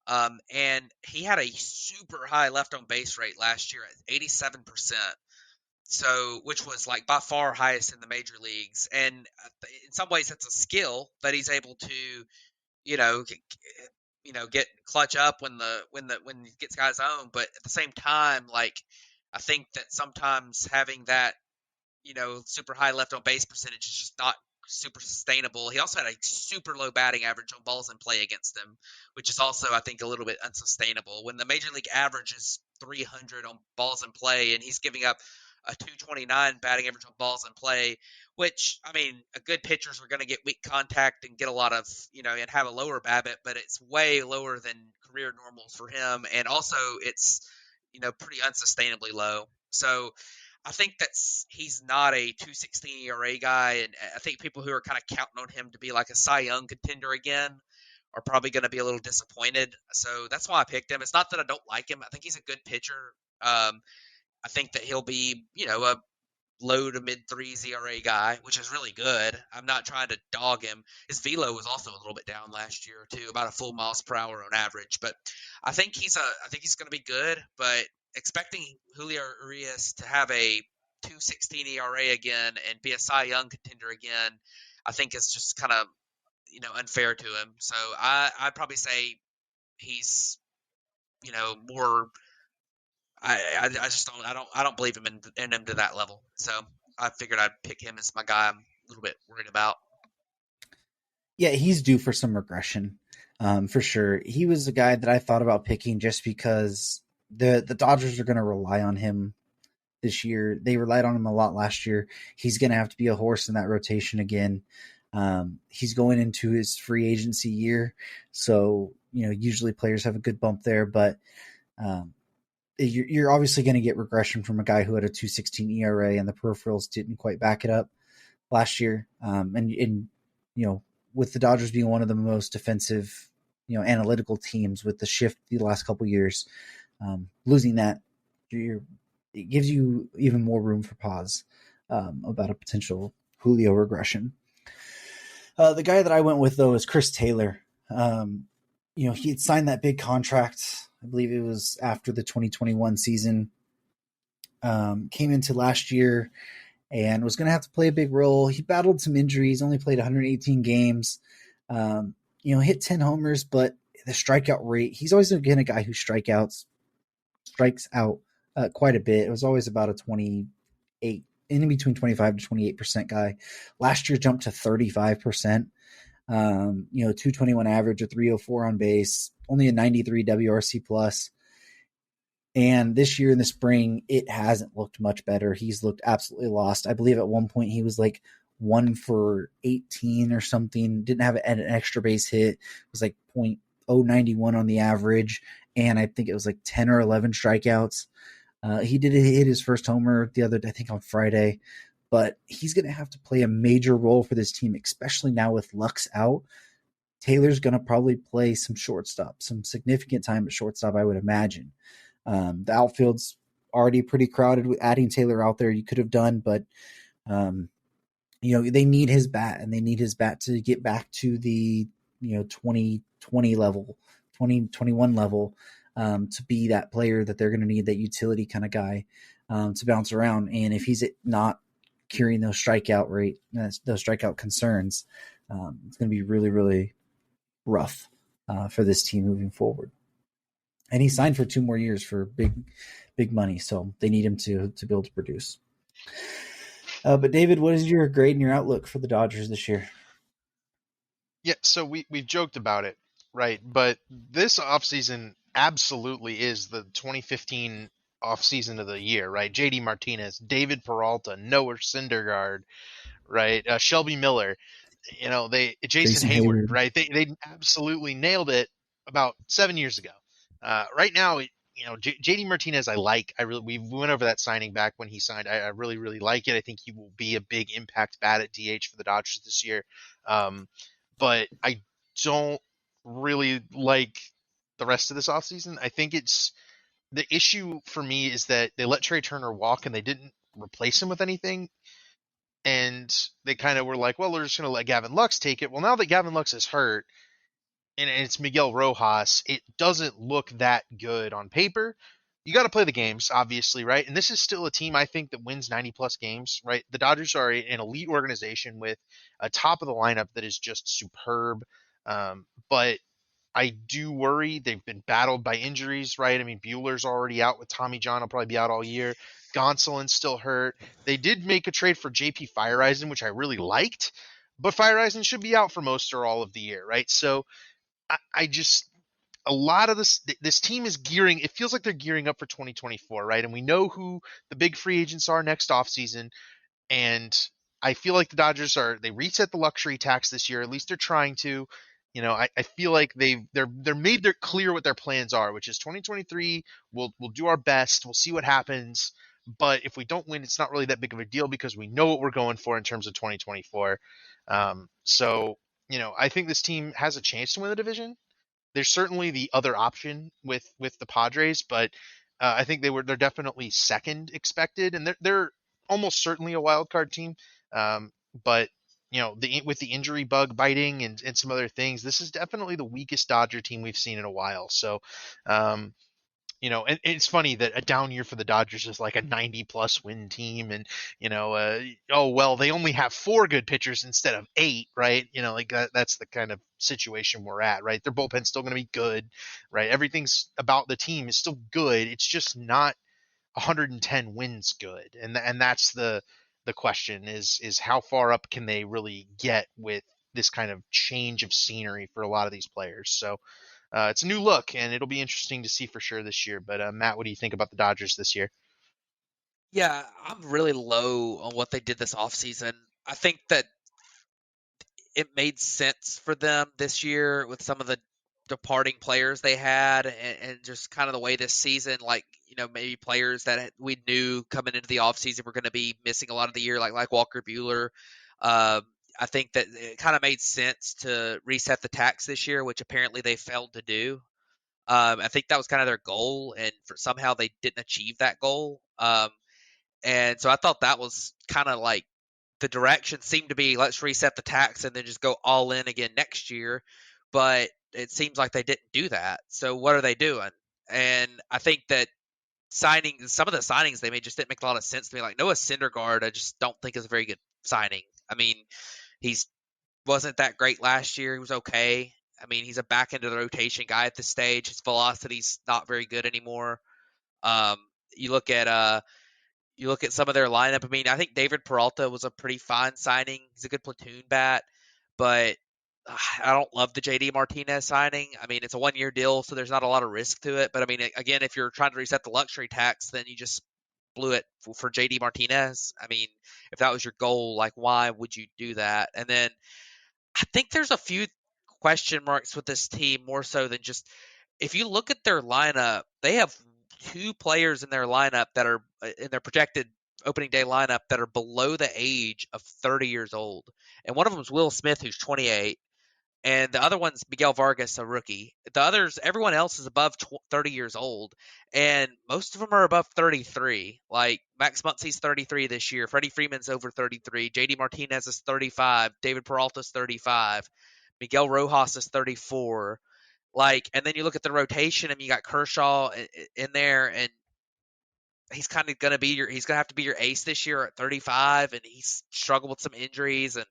[SPEAKER 3] And he had a super high left on base rate last year at 87%. So, which was like by far highest in the major leagues. And in some ways, it's a skill that he's able to, get clutch up when he gets guys on. But at the same time, like I think that sometimes having that super high left on base percentage is just not super sustainable. He also had a super low batting average on balls in play against them, which is also, I think, a little bit unsustainable. When the major league average is 300 on balls in play and he's giving up a 229 batting average on balls in play, which, I mean, a good pitchers are going to get weak contact and get a lot of, and have a lower BABIP, but it's way lower than career normals for him. And also it's, pretty unsustainably low. So I think he's not a 2.16 ERA guy, and I think people who are kind of counting on him to be like a Cy Young contender again are probably going to be a little disappointed. So that's why I picked him. It's not that I don't like him. I think he's a good pitcher. I think that he'll be, a low to mid threes ERA guy, which is really good. I'm not trying to dog him. His velo was also a little bit down last year too, about a full miles per hour on average. But I think he's going to be good. But expecting Julio Urias to have a 2.16 ERA again and be a Cy Young contender again, I think is just kind of unfair to him. So I'd probably say he's more. I just don't believe him in him to that level. So I figured I'd pick him as my guy I'm a little bit worried about.
[SPEAKER 1] Yeah, he's due for some regression, for sure. He was a guy that I thought about picking just because the Dodgers are going to rely on him this year. They relied on him a lot last year. He's going to have to be a horse in that rotation again. He's going into his free agency year, so usually players have a good bump there, but you're obviously going to get regression from a guy who had a 2.16 ERA and the peripherals didn't quite back it up last year. And with the Dodgers being one of the most defensive, analytical teams with the shift the last couple years, losing that, it gives you even more room for pause about a potential Julio regression. The guy that I went with, though, is Chris Taylor. He had signed that big contract. I believe it was after the 2021 season. Came into last year and was going to have to play a big role. He battled some injuries, only played 118 games, hit 10 homers, but the strikeout rate, he's always been a guy who strikes out quite a bit. It was always about a 28, in between 25 to 28% guy. Last year jumped to 35%. 221 average, a 304 on base, only a 93 WRC plus. And this year in the spring, it hasn't looked much better. He's looked absolutely lost. I believe at one point he was like 1 for 18 or something. Didn't have an extra base hit. It was like .091 on the average. And I think it was like 10 or 11 strikeouts. He did hit his first homer I think on Friday. But he's going to have to play a major role for this team, especially now with Lux out. Taylor's going to probably play some shortstop, some significant time at shortstop, I would imagine. The outfield's already pretty crowded. With adding Taylor out there, you could have done, but they need his bat, and they need his bat to get back to the 2020 level, 2021 level, to be that player that they're going to need, that utility kind of guy to bounce around. And if he's not curing those strikeout concerns, it's going to be really, really rough for this team moving forward. And he signed for 2 more years for big money, so they need him to be able to produce. But David, what is your grade and your outlook for the Dodgers this year?
[SPEAKER 2] Yeah, so we've joked about it, right? But this offseason absolutely is the 2015 offseason of the year, right? JD Martinez, David Peralta, Noah Syndergaard, right? Shelby Miller, Jason Hayward, right? They absolutely nailed it about 7 years ago. Right now, JD Martinez, we went over that signing back when he signed. I really, really like it. I think he will be a big impact bat at DH for the Dodgers this year. But I don't really like the rest of this offseason. I think the issue for me is that they let Trey Turner walk and they didn't replace him with anything. And they kind of were like, well, we're just going to let Gavin Lux take it. Well, now that Gavin Lux is hurt and it's Miguel Rojas, it doesn't look that good on paper. You got to play the games, obviously, right? And this is still a team, I think, that wins 90-plus games, right? The Dodgers are an elite organization with a top of the lineup that is just superb. But I do worry they've been battled by injuries, right? I mean, Buehler's already out with Tommy John. Will probably be out all year. Gonsolin's still hurt. They did make a trade for JP Feyereisen, which I really liked, but Feyereisen should be out for most or all of the year, right? So I just a lot of this team is gearing. It feels like they're gearing up for 2024, right? And we know who the big free agents are next offseason. And I feel like the Dodgers they reset the luxury tax this year. At least they're trying to. I feel like they're made clear what their plans are, which is 2023. We'll do our best. We'll see what happens. But if we don't win, it's not really that big of a deal because we know what we're going for in terms of 2024. So I think this team has a chance to win the division. There's certainly the other option with the Padres, but I think they're definitely second expected, and they're almost certainly a wild card team. But with the injury bug biting and some other things, this is definitely the weakest Dodger team we've seen in a while. So, and it's funny that a down year for the Dodgers is like a 90-plus win team, and oh well, they only have 4 good pitchers instead of 8, right? Like that's the kind of situation we're at, right? Their bullpen's still going to be good, right? Everything's about the team is still good. It's just not 110 wins good, and that's the question is how far up can they really get with this kind of change of scenery for a lot of these players. So it's a new look, and it'll be interesting to see for sure this year. But Matt, what do you think about the Dodgers this year?
[SPEAKER 3] Yeah, I'm really low on what they did this offseason. I think that it made sense for them this year with some of the departing players they had, and just kind of the way this season, like, maybe players that we knew coming into the offseason were going to be missing a lot of the year, like Walker Buehler. I think that it kind of made sense to reset the tax this year, which apparently they failed to do. I think that was kind of their goal, and somehow they didn't achieve that goal. And so I thought that was kind of like the direction seemed to be, let's reset the tax and then just go all in again next year. But it seems like they didn't do that. So what are they doing? And I think that some of the signings they made just didn't make a lot of sense to me. Like Noah Syndergaard, I just don't think is a very good signing. I mean, he's wasn't that great last year. He was okay. I mean, he's a back end of the rotation guy at this stage. His velocity's not very good anymore. Um, you look at some of their lineup. I mean, I think David Peralta was a pretty fine signing. He's a good platoon bat, but I don't love the JD Martinez signing. I mean, it's a 1-year deal, so there's not a lot of risk to it. But I mean, again, if you're trying to reset the luxury tax, then you just blew it for JD Martinez. I mean, if that was your goal, like, why would you do that? And then I think there's a few question marks with this team more so than just, if you look at their lineup, they have 2 players in their lineup that are in their projected opening day lineup that are below the age of 30 years old. And one of them is Will Smith, who's 28. And the other one's Miguel Vargas, a rookie. Everyone else is above 30 years old, and most of them are above 33. Like Max Muncy's 33 this year, Freddie Freeman's over 33, JD Martinez is 35, David Peralta's 35, Miguel Rojas is 34. Like, and then you look at the rotation, and you got Kershaw in there, and he's kind of going to be he's going to have to be your ace this year at 35, and he's struggled with some injuries. And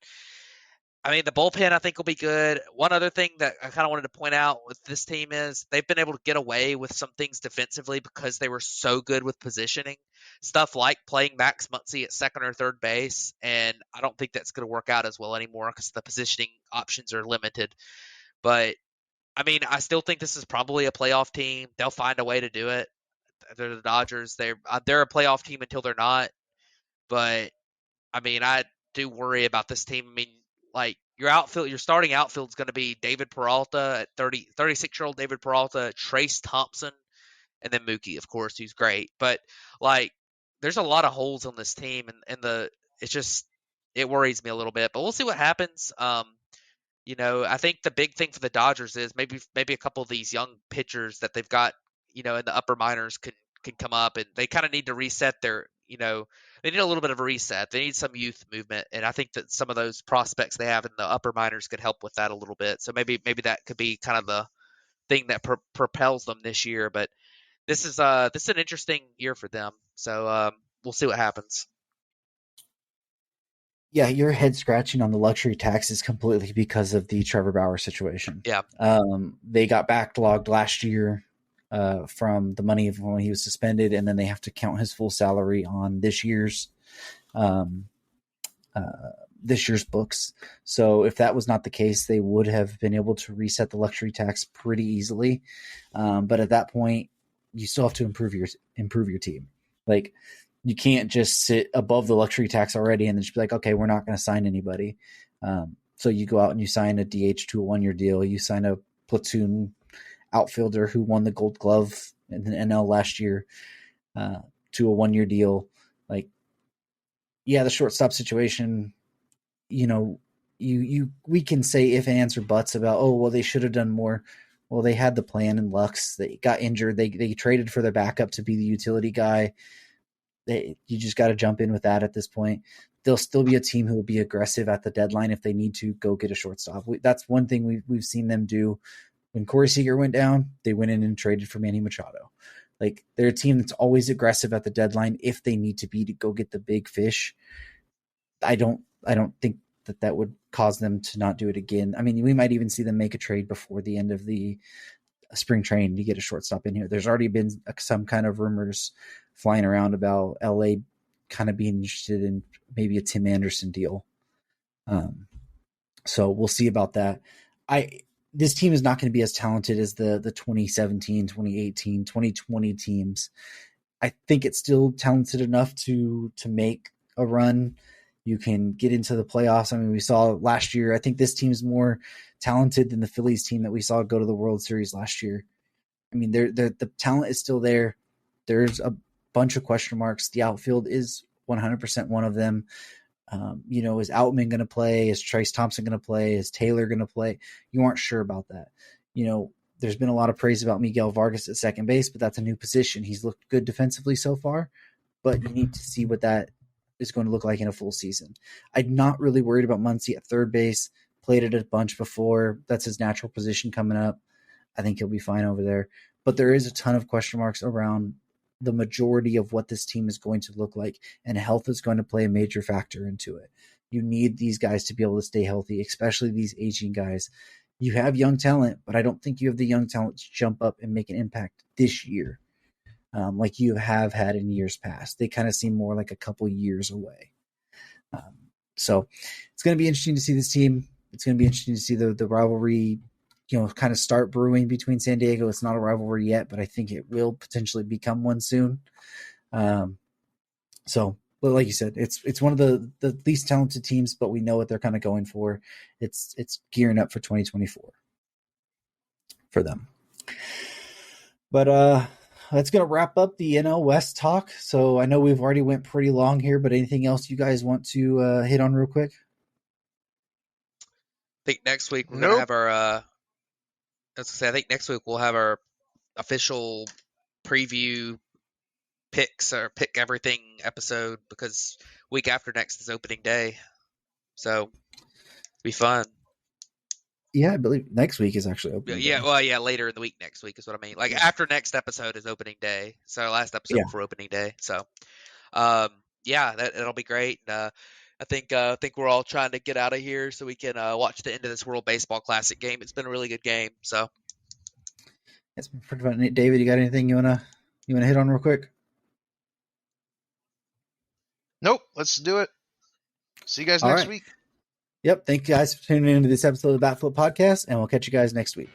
[SPEAKER 3] I mean, the bullpen, I think, will be good. One other thing that I kind of wanted to point out with this team is they've been able to get away with some things defensively because they were so good with positioning. Stuff like playing Max Muncy at second or third base, and I don't think that's going to work out as well anymore because the positioning options are limited. But, I mean, I still think this is probably a playoff team. They'll find a way to do it. They're the Dodgers. They're a playoff team until they're not. But, I mean, I do worry about this team. I mean, like, your starting outfield is going to be David Peralta at 36-year-old David Peralta, Trace Thompson, and then Mookie, of course, who's great. But, like, there's a lot of holes on this team, and it worries me a little bit. But we'll see what happens. I think the big thing for the Dodgers is maybe a couple of these young pitchers that they've got, in the upper minors can come up, and they kind of need to reset their, they need a little bit of a reset. They need some youth movement, and I think that some of those prospects they have in the upper minors could help with that a little bit. So maybe that could be kind of the thing that propels them this year. But this is an interesting year for them. So we'll see what happens.
[SPEAKER 1] Yeah, your head scratching on the luxury tax is completely because of the Trevor Bauer situation.
[SPEAKER 3] Yeah.
[SPEAKER 1] They got backlogged last year from the money of when he was suspended, and then they have to count his full salary on this year's books. So if that was not the case, they would have been able to reset the luxury tax pretty easily. But at that point, you still have to improve your team. Like, you can't just sit above the luxury tax already and then just be like, okay, we're not going to sign anybody. So you go out and you sign a DH to a 1-year deal. You sign a platoon outfielder who won the Gold Glove in the NL last year to a 1-year deal. Like, yeah, the shortstop situation, we can say if, ands, or buts about, oh, well, they should have done more. Well, they had the plan in Lux. They got injured. They traded for their backup to be the utility guy. You just got to jump in with that at this point. They'll still be a team who will be aggressive at the deadline if they need to go get a shortstop. That's one thing we've seen them do. When Corey Seager went down, they went in and traded for Manny Machado. Like, they're a team that's always aggressive at the deadline if they need to be to go get the big fish. I don't think that would cause them to not do it again. I mean, we might even see them make a trade before the end of the spring training to get a shortstop in here. There's already been some kind of rumors flying around about LA kind of being interested in maybe a Tim Anderson deal. So we'll see about that. This team is not going to be as talented as the 2017, 2018, 2020 teams. I think it's still talented enough to make a run You can get into the playoffs. I mean, we saw last year, I think this team's more talented than the Phillies team that we saw go to the World Series last year. I mean, the talent is still there. There's a bunch of question marks. The outfield is 100% one of them. Is Outman going to play? Is Trace Thompson going to play? Is Taylor going to play? You aren't sure about that. There's been a lot of praise about Miguel Vargas at second base, but that's a new position. He's looked good defensively so far, but you need to see what that is going to look like in a full season. I'm not really worried about Muncy at third base. Played it a bunch before. That's his natural position coming up. I think he'll be fine over there. But there is a ton of question marks around the majority of what this team is going to look like, and health is going to play a major factor into it. You need these guys to be able to stay healthy, especially these aging guys. You have young talent, but I don't think you have the young talent to jump up and make an impact this year like you have had in years past. They kind of seem more like a couple years away. So it's going to be interesting to see this team. It's going to be interesting to see the rivalry, kind of start brewing between San Diego. It's not a rivalry yet, but I think it will potentially become one soon. But like you said, it's one of the least talented teams, but we know what they're kind of going for. It's gearing up for 2024 for them. But that's going to wrap up the NL West talk. So I know we've already went pretty long here, but anything else you guys want to hit on real quick?
[SPEAKER 3] I think next week we're going to have our I think next week we'll have our official preview picks or pick everything episode, because week after next is opening day. So be fun.
[SPEAKER 1] Yeah, I believe next week is actually opening day.
[SPEAKER 3] Yeah, later in the week next week is what I mean. Like after next episode is opening day. So last episode for opening day. So it'll be great. I think we're all trying to get out of here so we can watch the end of this World Baseball Classic game. It's been a really good game. So
[SPEAKER 1] that's pretty fun. David, you got anything you wanna hit on real quick?
[SPEAKER 2] Nope. Let's do it. See you guys next week.
[SPEAKER 1] Yep. Thank you guys for tuning into this episode of the Bat Flip Podcast, and we'll catch you guys next week.